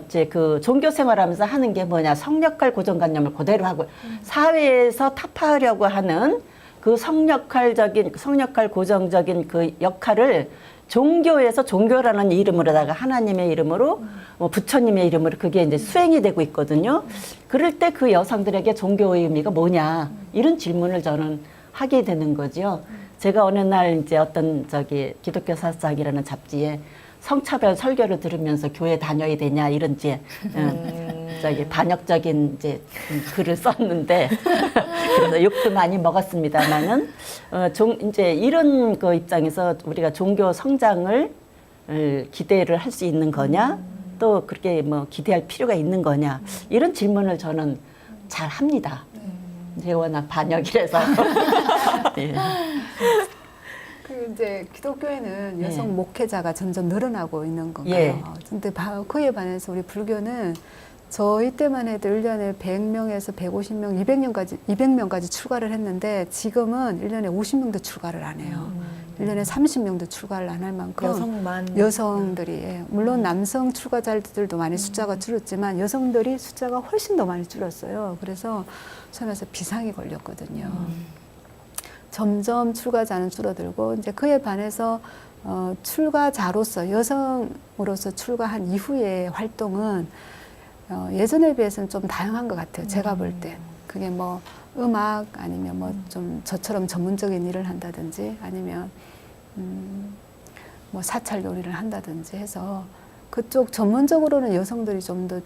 이제 그 종교 생활하면서 하는 게 뭐냐, 성역할 고정관념을 그대로 하고 사회에서 타파하려고 하는 그 성역할 고정적인 그 역할을 종교에서 종교라는 이름으로다가 하나님의 이름으로 뭐 부처님의 이름으로 그게 이제 수행이 되고 있거든요. 그럴 때 그 여성들에게 종교의 의미가 뭐냐, 이런 질문을 저는 하게 되는 거죠. 제가 어느 날 이제 어떤 기독교 사상이라는 잡지에 성차별 설교를 들으면서 교회 다녀야 되냐 이런 이제 반역적인 이제 글을 썼는데 그래서 욕도 많이 먹었습니다만은 이제 이런 그 입장에서 우리가 종교 성장을 기대를 할 수 있는 거냐, 또 그렇게 뭐 기대할 필요가 있는 거냐, 이런 질문을 저는 잘 합니다. 제가 워낙 반역이라서. 예. 그 이제 기독교에는 여성 예. 목회자가 점점 늘어나고 있는 건가요? 예. 근데 그에 반해서 우리 불교는 저희 때만 해도 1년에 100명에서 150명, 200명까지 출가를 했는데 지금은 1년에 50명도 출가를 안 해요. 1년에 30명도 출가를 안 할 만큼 여성들이, 예. 물론 남성 출가자들도 많이 숫자가 줄었지만 여성들이 숫자가 훨씬 더 많이 줄었어요. 그래서 처음에서 비상이 걸렸거든요. 점점 출가자는 줄어들고, 이제 그에 반해서 출가자로서, 여성으로서 출가한 이후의 활동은 예전에 비해서는 좀 다양한 것 같아요. 제가 볼 때. 그게 뭐 음악 아니면 뭐 좀 저처럼 전문적인 일을 한다든지 아니면 뭐 사찰 요리를 한다든지 해서 그쪽 전문적으로는 여성들이 좀 더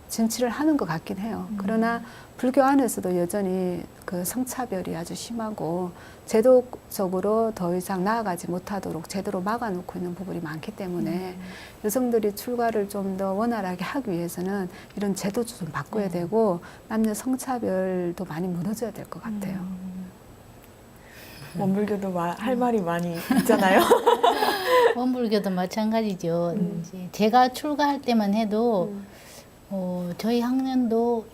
진출을 하는 것 같긴 해요. 그러나 불교 안에서도 여전히 그 성차별이 아주 심하고 제도적으로 더 이상 나아가지 못하도록 제대로 막아놓고 있는 부분이 많기 때문에 여성들이 출가를 좀 더 원활하게 하기 위해서는 이런 제도도 좀 바꿔야 되고 남녀 성차별도 많이 무너져야 될 것 같아요. 원불교도 할 말이 많이 있잖아요. 원불교도 마찬가지죠. 이제 제가 출가할 때만 해도 저희 학년도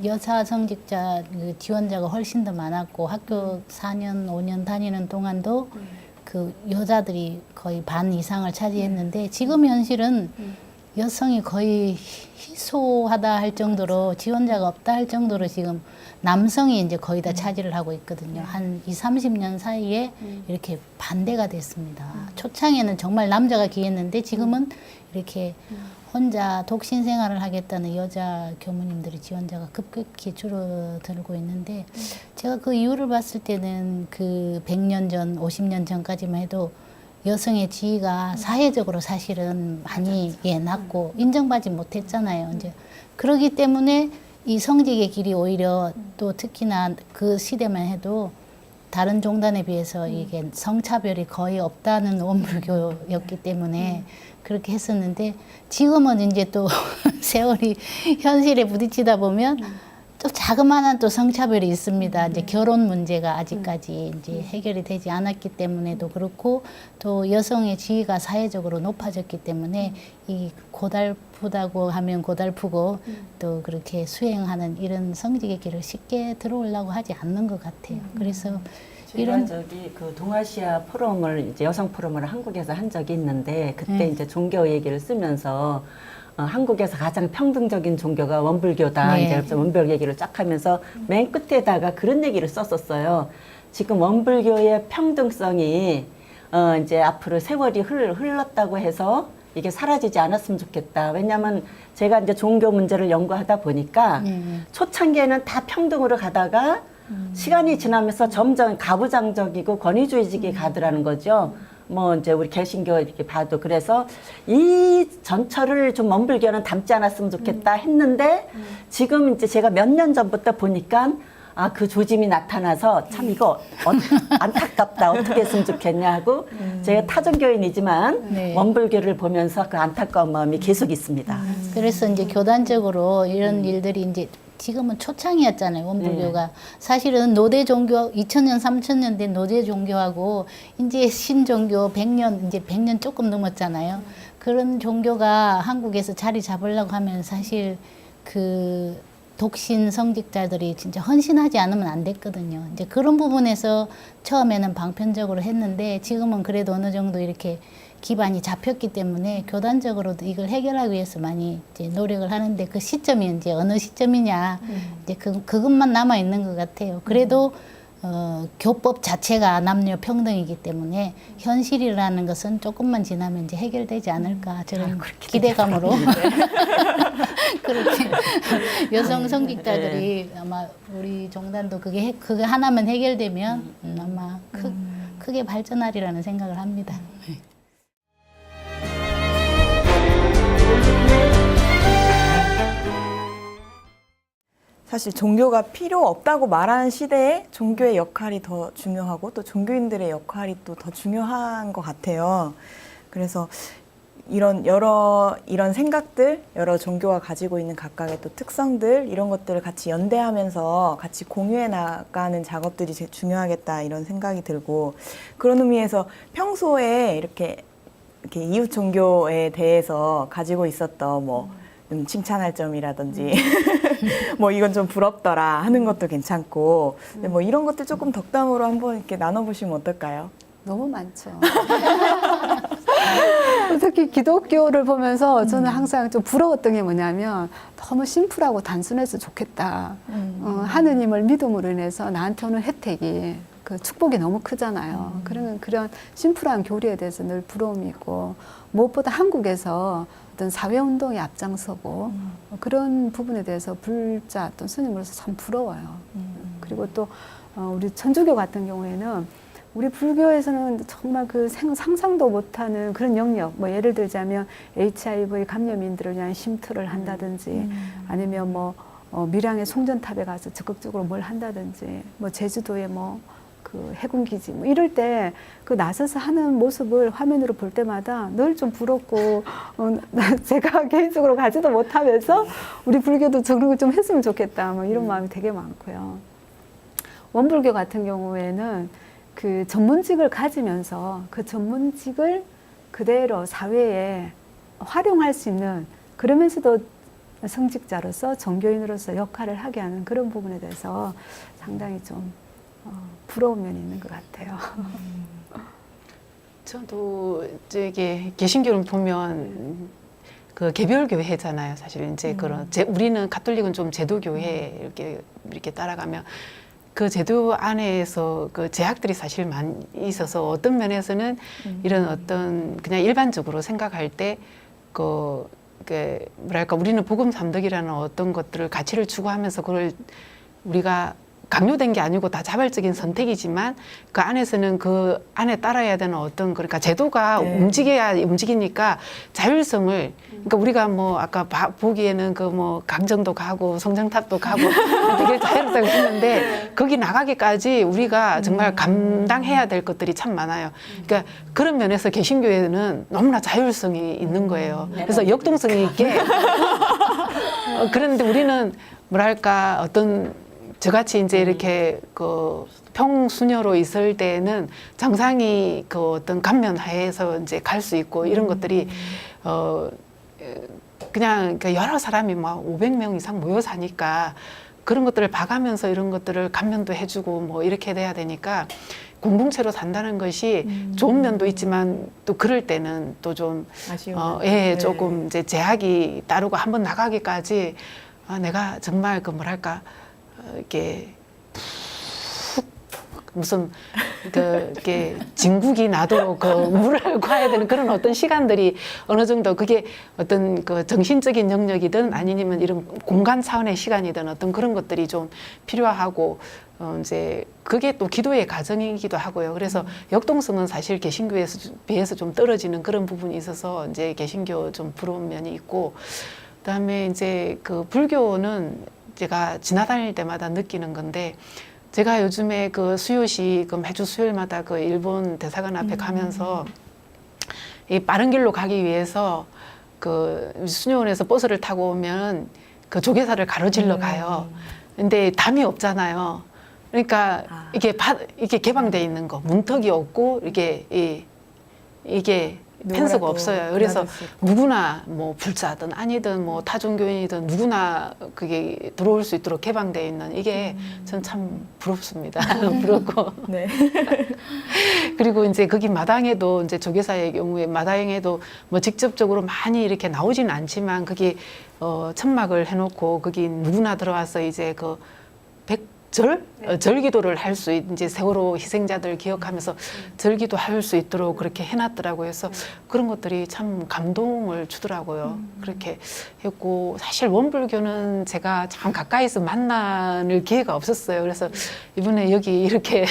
여사 성직자 지원자가 훨씬 더 많았고, 학교 4년, 5년 다니는 동안도 그 여자들이 거의 반 이상을 차지했는데, 지금 현실은 여성이 거의 희소하다 할 정도로, 지원자가 없다 할 정도로 지금 남성이 이제 거의 다 차지를 하고 있거든요. 한 20, 30년 사이에 이렇게 반대가 됐습니다. 초창에는 정말 남자가 귀했는데 지금은 이렇게 혼자 독신 생활을 하겠다는 여자 교무님들의 지원자가 급격히 줄어들고 있는데, 제가 그 이유를 봤을 때는 그 100년 전, 50년 전까지만 해도 여성의 지위가 사회적으로 사실은 많이 낮고 인정받지 못했잖아요. 이제 그러기 때문에 이 성직의 길이 오히려 또 특히나 그 시대만 해도 다른 종단에 비해서 이게 성차별이 거의 없다는 원불교였기 때문에 그렇게 했었는데, 지금은 이제 또 세월이 현실에 부딪히다 보면 또 자그마한 또 성차별이 있습니다. 이제 결혼 문제가 아직까지 이제 해결이 되지 않았기 때문에도 그렇고, 또 여성의 지위가 사회적으로 높아졌기 때문에 이 고달프다고 하면 고달프고 또 그렇게 수행하는 이런 성직의 길을 쉽게 들어오려고 하지 않는 것 같아요. 그래서 제가 그 동아시아 포럼을, 이제 여성 포럼을 한국에서 한 적이 있는데, 그때 이제 종교 얘기를 쓰면서 한국에서 가장 평등적인 종교가 원불교다. 네. 이제 그래서 원불교 얘기를 쫙 하면서 맨 끝에다가 그런 얘기를 썼었어요. 지금 원불교의 평등성이 이제 앞으로 세월이 흘렀다고 해서 이게 사라지지 않았으면 좋겠다. 왜냐하면 제가 이제 종교 문제를 연구하다 보니까 초창기에는 다 평등으로 가다가 시간이 지나면서 점점 가부장적이고 권위주의적이 가더라는 거죠. 뭐 이제 우리 개신교 이렇게 봐도 그래서 이 전철을 좀 원불교는 담지 않았으면 좋겠다 했는데 지금 이제 제가 몇 년 전부터 보니까 아, 그 조짐이 나타나서 참 이거 안타깝다. 어떻게 했으면 좋겠냐 하고 제가 타종교인이지만 네. 원불교를 보면서 그 안타까운 마음이 계속 있습니다. 그래서 이제 교단적으로 이런 일들이 이제 지금은 초창이었잖아요, 원불교가. 사실은 노대 종교 2000년, 3000년 된 노대 종교하고 이제 신종교 100년, 이제 100년 조금 넘었잖아요. 그런 종교가 한국에서 자리 잡으려고 하면 사실 그 독신 성직자들이 진짜 헌신하지 않으면 안 됐거든요. 이제 그런 부분에서 처음에는 방편적으로 했는데 지금은 그래도 어느 정도 이렇게 기반이 잡혔기 때문에 교단적으로도 이걸 해결하기 위해서 많이 이제 노력을 하는데 그 시점이 이제 어느 시점이냐 이제 그것만 남아 있는 것 같아요. 그래도 교법 자체가 남녀 평등이기 때문에 현실이라는 것은 조금만 지나면 이제 해결되지 않을까 저는 기대감으로 그렇게 여성 성직자들이 아마 우리 종단도 그게 하나만 해결되면 아마 크게 발전하리라는 생각을 합니다. 사실 종교가 필요 없다고 말하는 시대에 종교의 역할이 더 중요하고 또 종교인들의 역할이 또 더 중요한 것 같아요. 그래서 이런 생각들, 여러 종교가 가지고 있는 각각의 또 특성들 이런 것들을 같이 연대하면서 같이 공유해 나가는 작업들이 제일 중요하겠다 이런 생각이 들고 그런 의미에서 평소에 이렇게 이웃 종교에 대해서 가지고 있었던 좀 칭찬할 점이라든지 뭐 이건 좀 부럽더라 하는 것도 괜찮고 근데 뭐 이런 것들 조금 덕담으로 한번 이렇게 나눠보시면 어떨까요? 너무 많죠. 특히 기독교를 보면서 저는 항상 좀 부러웠던 게 뭐냐면 너무 심플하고 단순해서 좋겠다. 하느님을 믿음으로 인해서 나한테 오는 혜택이 그 축복이 너무 크잖아요. 그러면 그런 심플한 교리에 대해서 늘 부러움이 있고 무엇보다 한국에서 어떤 사회운동에 앞장서고 그런 부분에 대해서 불자 또 스님으로서 참 부러워요. 그리고 또 우리 천주교 같은 경우에는 우리 불교에서는 정말 그 상상도 못하는 그런 영역, 뭐 예를 들자면 HIV 감염인들을 위한 쉼터를 한다든지 아니면 밀양의 송전탑에 가서 적극적으로 뭘 한다든지 뭐 제주도에 그 해군기지 뭐 이럴 때 그 나서서 하는 모습을 화면으로 볼 때마다 늘 좀 부럽고 제가 개인적으로 가지도 못하면서 우리 불교도 저런 거 좀 했으면 좋겠다 뭐 이런 마음이 되게 많고요. 원불교 같은 경우에는 그 전문직을 가지면서 그 전문직을 그대로 사회에 활용할 수 있는 그러면서도 성직자로서 종교인으로서 역할을 하게 하는 그런 부분에 대해서 상당히 좀 부러운 면이 있는 것 같아요. 저도 저기 개신교를 보면 그 개별교회잖아요. 사실 이제 우리는 가톨릭은 좀 제도교회 이렇게 따라가면 그 제도 안에서 그 제약들이 사실 많이 있어서 어떤 면에서는 이런 어떤 그냥 일반적으로 생각할 때 뭐랄까 우리는 복음 삼덕이라는 어떤 것들을 가치를 추구하면서 그걸 우리가 강요된 게 아니고 다 자발적인 선택이지만 그 안에서는 그 안에 따라야 되는 어떤 그러니까 제도가 움직이니까 자율성을 그러니까 우리가 뭐 아까 보기에는 그 뭐 강정도 가고 성정탑도 가고 되게 자유롭다고 했는데 거기 나가기까지 우리가 정말 감당해야 될 것들이 참 많아요. 그러니까 그런 면에서 개신교에는 너무나 자율성이 있는 거예요. 그래서 역동성이 있게 그런데 우리는 뭐랄까 어떤 저같이 이제 이렇게 그 평수녀로 있을 때는 정상이 그 어떤 감면하에서 이제 갈 수 있고 이런 것들이 그냥 여러 사람이 막 500명 이상 모여 사니까 그런 것들을 봐가면서 이런 것들을 감면도 해주고 뭐 이렇게 돼야 되니까 공동체로 산다는 것이 좋은 면도 있지만 또 그럴 때는 또 좀 조금 이제 제약이 따르고 한번 나가기까지 내가 정말 그 뭐랄까 이렇게 무슨 이렇게 진국이 나도록 그 물을 가야 되는 그런 어떤 시간들이 어느 정도 그게 어떤 그 정신적인 영역이든 아니면 이런 공간 차원의 시간이든 어떤 그런 것들이 좀 필요하고 이제 그게 또 기도의 과정이기도 하고요. 그래서 역동성은 사실 개신교에 비해서 좀 떨어지는 그런 부분이 있어서 이제 개신교 좀 부러운 면이 있고, 그다음에 이제 그 불교는 제가 지나다닐 때마다 느끼는 건데, 제가 요즘에 그 수요시 그 매주 수요일마다 그 일본 대사관 앞에 가면서 이 빠른 길로 가기 위해서 그 수녀원에서 버스를 타고 오면 그 조계사를 가로질러 가요. 근데 담이 없잖아요. 그러니까 이게 개방돼 있는 거, 문턱이 없고 이게 펜스가 없어요. 그래서 누구나 뭐 불자든 아니든 뭐 타종교인이든 누구나 그게 들어올 수 있도록 개방돼 있는 이게 전 참 부럽습니다. 부럽고. 네. 그리고 이제 거기 마당에도 이제 조계사의 경우에 마당에도 뭐 직접적으로 많이 이렇게 나오지는 않지만 거기 천막을 해놓고 거기 누구나 들어와서 이제 그 절기도를 할 수 이제 세월호 희생자들 기억하면서 절기도 할 수 있도록 그렇게 해놨더라고요. 그래서 그런 것들이 참 감동을 주더라고요. 그렇게 했고, 사실 원불교는 제가 참 가까이서 만날 기회가 없었어요. 그래서 이번에 여기 이렇게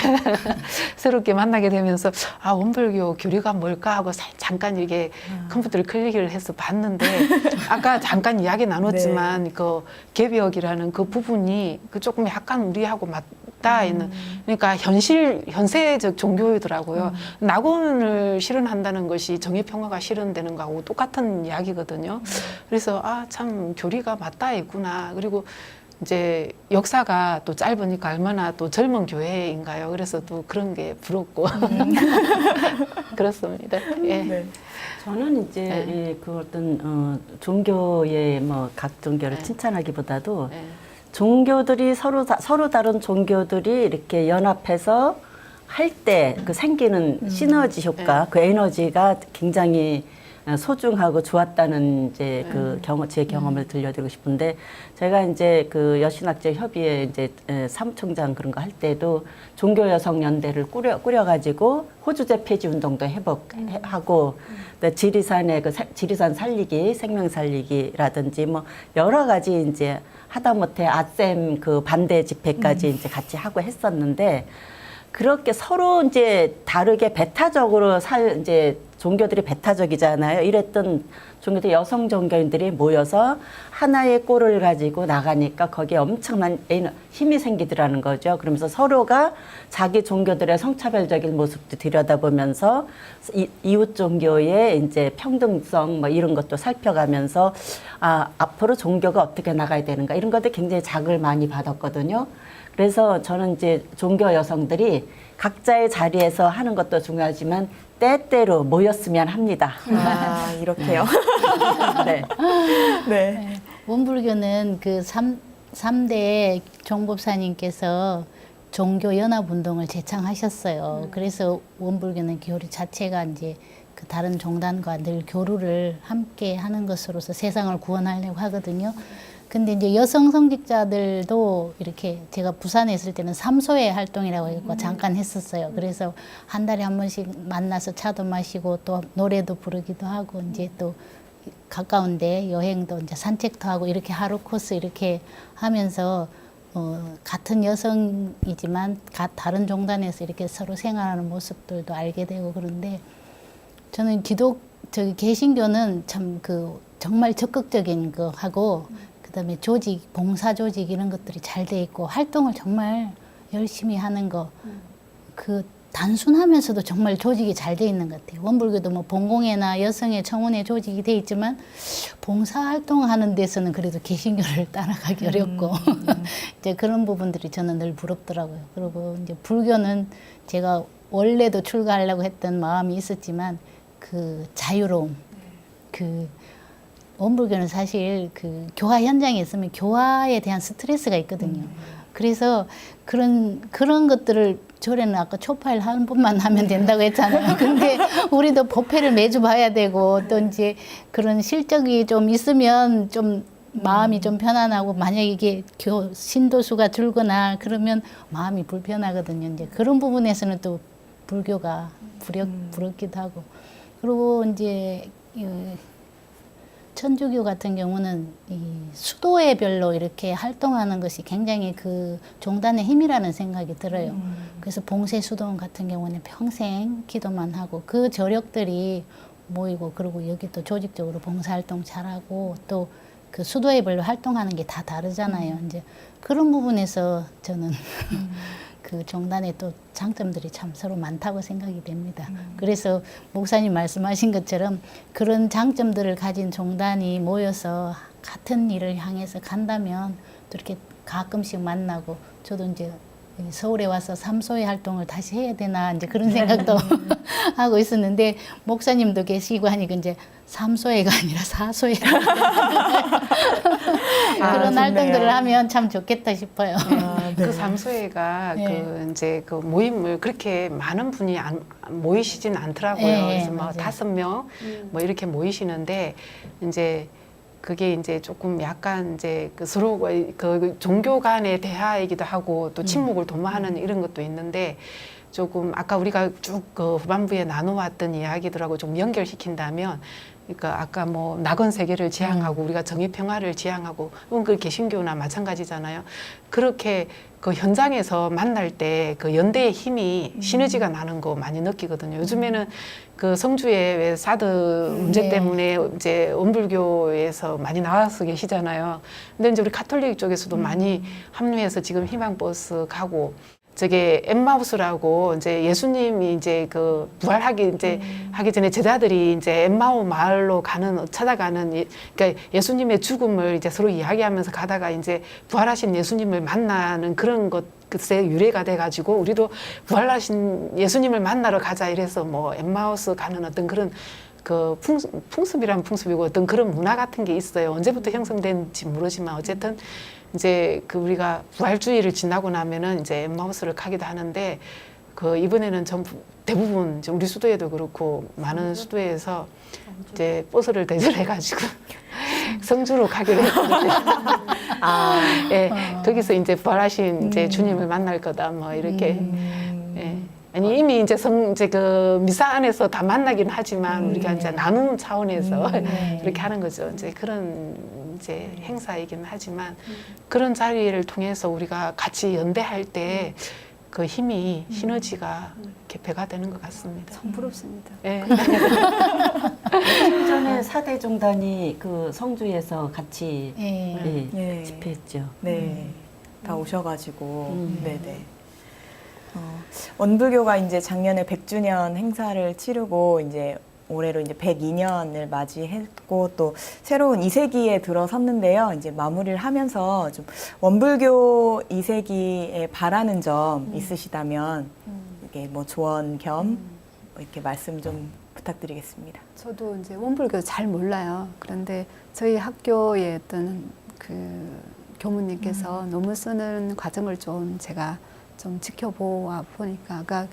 새롭게 만나게 되면서 아, 원불교 교리가 뭘까 하고 잠깐 이게 컴퓨터를 클릭을 해서 봤는데 아까 잠깐 이야기 나눴지만 그 개벽이라는 그 부분이 그 조금 약간 우리하고 맞닿아 있는, 그러니까 현세적 종교이더라고요. 낙원을 실현한다는 것이 정의평화가 실현되는 거하고 똑같은 이야기거든요. 그래서 아, 참 교리가 맞닿아 있구나. 그리고 이제 역사가 또 짧으니까 얼마나 또 젊은 교회인가요? 그래서 또 그런 게 부럽고 그렇습니다. 예. 네. 저는 이제 네. 그 어떤 종교의 뭐 각 종교를 네. 칭찬하기보다도 예. 종교들이 서로 다른 종교들이 이렇게 연합해서 할 때 그 생기는 시너지 효과, 네. 그 에너지가 굉장히 소중하고 좋았다는 이제 그 제 경험을 들려드리고 싶은데, 제가 이제 그 여신학제 협의회 이제 사무총장 그런 거 할 때도 종교 여성 연대를 꾸려가지고 호주제 폐지 운동도 해보하고, 지리산의 그 지리산 살리기, 생명 살리기라든지 뭐 여러 가지 이제 하다못해 아셈 그 반대 집회까지 이제 같이 하고 했었는데, 그렇게 서로 이제 다르게 배타적으로 이제 종교들이 배타적이잖아요. 이랬던 종교들 여성 종교인들이 모여서 하나의 꼴을 가지고 나가니까 거기에 엄청난 힘이 생기더라는 거죠. 그러면서 서로가 자기 종교들의 성차별적인 모습도 들여다보면서 이웃 종교의 이제 평등성 뭐 이런 것도 살펴가면서 아, 앞으로 종교가 어떻게 나가야 되는가 이런 것들 굉장히 자극을 많이 받았거든요. 그래서 저는 이제 종교 여성들이 각자의 자리에서 하는 것도 중요하지만 때때로 모였으면 합니다. 아, 이렇게요. 네. 네. 원불교는 그 삼대 종법사님께서 종교 연합 운동을 제창하셨어요. 그래서 원불교는 교리 자체가 이제 그 다른 종단과 늘 교류를 함께 하는 것으로서 세상을 구원하려고 하거든요. 근데 이제 여성 성직자들도 이렇게 제가 부산에 있을 때는 삼소회 활동이라고 해서 잠깐 했었어요. 그래서 한 달에 한 번씩 만나서 차도 마시고 또 노래도 부르기도 하고 이제 또 가까운데 여행도 이제 산책도 하고 이렇게 하루 코스 이렇게 하면서 같은 여성이지만 다른 종단에서 이렇게 서로 생활하는 모습들도 알게 되고 그런데 저는 개신교는 참 정말 적극적인 거 하고 그다음에 조직, 봉사 조직 이런 것들이 잘 돼 있고 활동을 정말 열심히 하는 거, 그 단순하면서도 정말 조직이 잘 돼 있는 것 같아요. 원불교도 뭐 본공회나 여성의 청원회 조직이 돼 있지만 봉사 활동하는 데서는 그래도 개신교를 따라가기 어렵고 이제 그런 부분들이 저는 늘 부럽더라고요. 그리고 이제 불교는 제가 원래도 출가하려고 했던 마음이 있었지만 그 자유로움, 원불교는 사실 그 교화 현장에 있으면 교화에 대한 스트레스가 있거든요. 그래서 그런 것들을 절에는 아까 초파일 한 번만 하면 된다고 했잖아요. 근데 우리도 법회를 매주 봐야 되고 또 이제 그런 실적이 좀 있으면 좀 마음이 좀 편안하고 만약에 이게 신도수가 줄거나 그러면 마음이 불편하거든요. 이제 그런 부분에서는 또 불교가 부럽기도 하고. 그리고 이제 천주교 같은 경우는 이 수도회별로 이렇게 활동하는 것이 굉장히 그 종단의 힘이라는 생각이 들어요. 그래서 봉쇄 수도원 같은 경우는 평생 기도만 하고 그 저력들이 모이고, 그리고 여기 또 조직적으로 봉사활동 잘하고 또 그 수도회별로 활동하는 게 다 다르잖아요. 이제 그런 부분에서 저는 그 종단의 또 장점들이 참 서로 많다고 생각이 됩니다. 그래서 목사님 말씀하신 것처럼 그런 장점들을 가진 종단이 모여서 같은 일을 향해서 간다면 또 이렇게 가끔씩 만나고, 저도 이제 서울에 와서 삼소회 활동을 다시 해야 되나 이제 그런 생각도 하고 있었는데, 목사님도 계시고 하니까 이제 삼소회가 아니라 사소회 그런 좋네요. 활동들을 하면 참 좋겠다 싶어요. 그 삼소회가 네. 그 이제 그 모임을 그렇게 많은 분이 모이시진 않더라고요. 네, 그래서 뭐 맞아요. 5명 뭐 이렇게 모이시는데, 이제 그게 이제 조금 약간 이제 그 서로 그 종교 간의 대화이기도 하고 또 침묵을 도모하는 이런 것도 있는데, 조금 아까 우리가 쭉 그 후반부에 나눠왔던 이야기들하고 좀 연결시킨다면, 그러니까 아까 뭐 낙원 세계를 지향하고 우리가 정의 평화를 지향하고, 그 개신교나 마찬가지잖아요. 그렇게 그 현장에서 만날 때 그 연대의 힘이 시너지가 나는 거 많이 느끼거든요. 요즘에는 그 성주에 왜 사드 문제 네. 때문에 이제 원불교에서 많이 나와서 계시잖아요. 근데 이제 우리 카톨릭 쪽에서도 많이 합류해서 지금 희망버스 가고, 저게 엠마우스라고 이제 예수님이 이제 그 부활하기 이제 하기 전에 제자들이 이제 엠마오 마을로 찾아가는 그러니까 예수님의 죽음을 이제 서로 이야기하면서 가다가 이제 부활하신 예수님을 만나는 그런 것 글쎄 유래가 돼가지고, 우리도 부활하신 예수님을 만나러 가자 이래서 뭐 엠마우스 가는 어떤 그런 그 풍습이란 풍습이고 어떤 그런 문화 같은 게 있어요. 언제부터 형성된지 모르지만 어쨌든 이제 그 우리가 부활주의를 지나고 나면은 이제 엠마우스를 가기도 하는데, 그 이번에는 전부 대부분 이제 우리 수도에도 그렇고 많은 수도에서 이제 버스를 대절해가지고 성주로 가기로 했거든요. 예, 거기서 이제 부활하신 이제 주님을 만날 거다 뭐 이렇게. 예. 아니 이미 이제 이제 그 미사 안에서 다 만나긴 하지만 우리가 이제 나누는 차원에서 그렇게 하는 거죠. 이제 그런 이제 행사이긴 하지만 그런 자리를 통해서 우리가 같이 연대할 때 그 힘이 시너지가 이렇게 배가 되는 것 같습니다. 참 부럽습니다. 예. 며칠 전에 4대 종단이 그 성주에서 같이 예. 예. 집회했죠. 네, 다 오셔가지고, 네네. 원불교가 이제 작년에 100주년 행사를 치르고 이제 올해로 이제 102년을 맞이했고 또 새로운 2세기에 들어섰는데요. 이제 마무리를 하면서 좀 원불교 2세기에 바라는 점 있으시다면 이게 뭐 조언 겸 이렇게 말씀 좀 부탁드리겠습니다. 저도 이제 원불교 잘 몰라요. 그런데 저희 학교의 어떤 그 교무님께서 논문 쓰는 과정을 좀 제가 좀 지켜보아 보니까, 그러니까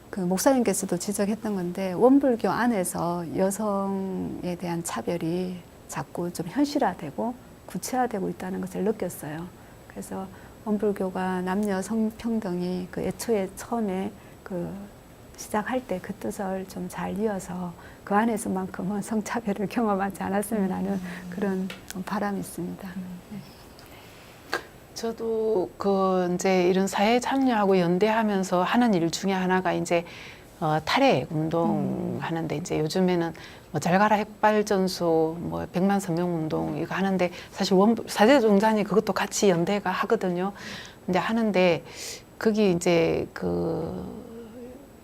그 목사님께서도 지적했던 건데, 원불교 안에서 여성에 대한 차별이 자꾸 좀 현실화되고 구체화되고 있다는 것을 느꼈어요. 그래서 원불교가 남녀 성평등이 그 애초에 처음에 그 시작할 때 그 뜻을 좀 잘 이어서 그 안에서만큼은 성차별을 경험하지 않았으면 하는 그런 바람이 있습니다. 저도 그 이제 이런 사회 참여하고 연대하면서 하는 일 중에 하나가 이제 탈핵 운동 하는데, 이제 요즘에는 뭐 잘가라 핵발전소, 뭐 100만 서명 운동 이거 하는데, 사실 사대 종단이 그것도 같이 연대가 하거든요. 근데 하는데 거기 이제 그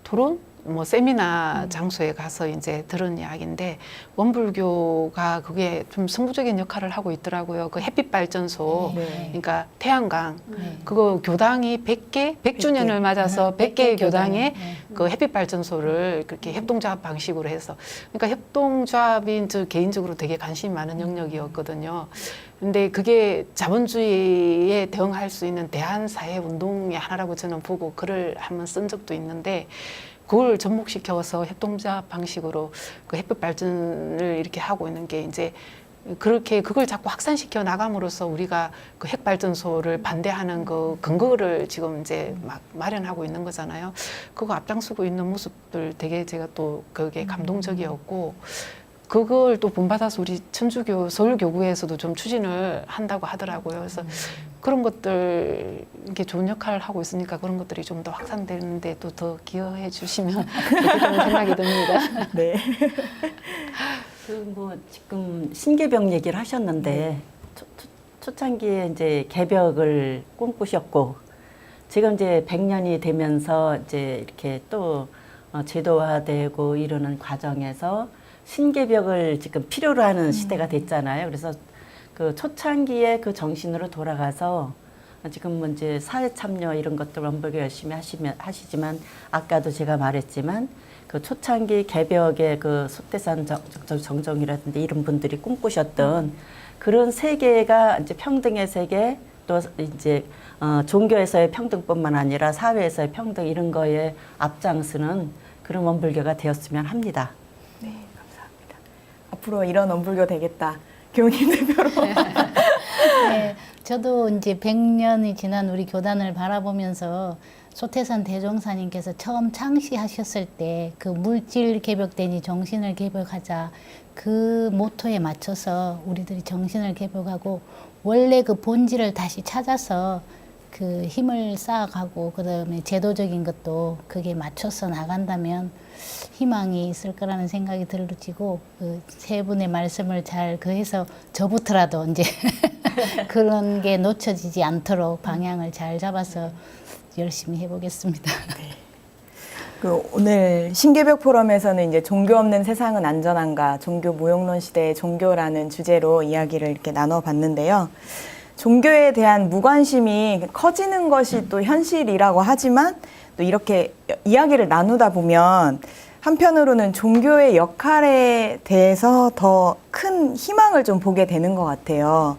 토론 뭐 세미나 장소에 가서 이제 들은 이야기인데, 원불교가 그게 좀 선구적인 역할을 하고 있더라고요. 그 햇빛 발전소, 네. 그러니까 태양광, 네. 그거 교당이 100주년을 맞아서 100개의 교당에 그 햇빛 발전소를 그렇게 협동조합 방식으로 해서, 그러니까 협동조합인 저 개인적으로 되게 관심이 많은 영역이었거든요. 근데 그게 자본주의에 대응할 수 있는 대한사회 운동의 하나라고 저는 보고 글을 한번 쓴 적도 있는데, 그걸 접목시켜서 협동조합 방식으로 그 햇빛 발전을 이렇게 하고 있는 게 이제 그렇게 그걸 자꾸 확산시켜 나감으로써 우리가 그 핵발전소를 반대하는 그 근거를 지금 이제 막 마련하고 있는 거잖아요. 그거 앞장서고 있는 모습들 되게 제가 또 그게 감동적이었고, 그걸 또 본받아서 우리 천주교 서울교구에서도 좀 추진을 한다고 하더라고요. 그래서 그런 것들 이게 좋은 역할을 하고 있으니까 그런 것들이 좀 더 확산되는데 또 더 기여해 주시면 좋겠다는 생각이 듭니다. 네. 그 뭐 지금 신개벽 얘기를 하셨는데 초창기에 이제 개벽을 꿈꾸셨고 지금 이제 100년이 되면서 이제 이렇게 또 제도화되고 이러는 과정에서 신개벽을 지금 필요로 하는 시대가 됐잖아요. 그래서 그 초창기에 그 정신으로 돌아가서 지금 뭐 이제 사회 참여 이런 것들 원불교 열심히 하시지만 아까도 제가 말했지만 그 초창기 개벽의 그 소태산 정정이라든지 이런 분들이 꿈꾸셨던 그런 세계가 이제 평등의 세계 또 이제 종교에서의 평등뿐만 아니라 사회에서의 평등 이런 거에 앞장서는 그런 원불교가 되었으면 합니다. 네, 감사합니다. 앞으로 이런 원불교 되겠다. 교우님 대표로. 네, 저도 이제 100년이 지난 우리 교단을 바라보면서 소태산 대종사님께서 처음 창시하셨을 때 그 물질 개벽되니 정신을 개벽하자 그 모토에 맞춰서 우리들이 정신을 개벽하고 원래 그 본질을 다시 찾아서 그 힘을 쌓아가고 그다음에 제도적인 것도 그게 맞춰서 나간다면 희망이 있을 거라는 생각이 들어지고 그 세 분의 말씀을 잘 그해서 저부터라도 이제 그런 게 놓쳐지지 않도록 방향을 잘 잡아서 열심히 해보겠습니다. 그 오늘 신개벽 포럼에서는 이제 종교 없는 세상은 안전한가, 종교 무용론 시대의 종교라는 주제로 이야기를 이렇게 나눠봤는데요. 종교에 대한 무관심이 커지는 것이 또 현실이라고 하지만 또 이렇게 이야기를 나누다 보면 한편으로는 종교의 역할에 대해서 더 큰 희망을 좀 보게 되는 것 같아요.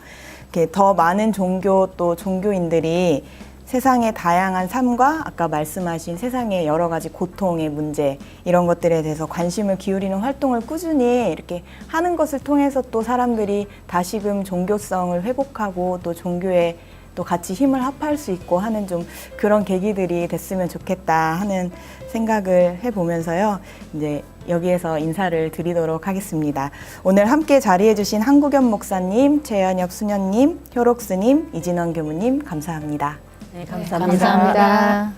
이렇게 더 많은 종교 또 종교인들이 세상의 다양한 삶과 아까 말씀하신 세상의 여러 가지 고통의 문제 이런 것들에 대해서 관심을 기울이는 활동을 꾸준히 이렇게 하는 것을 통해서 또 사람들이 다시금 종교성을 회복하고 또 종교에 또 같이 힘을 합할 수 있고 하는 좀 그런 계기들이 됐으면 좋겠다 하는 생각을 해보면서요. 이제 여기에서 인사를 드리도록 하겠습니다. 오늘 함께 자리해 주신 한국연 목사님, 최연엽 수녀님, 효록스님, 이진원 교무님 감사합니다. 네, 감사합니다. 감사합니다.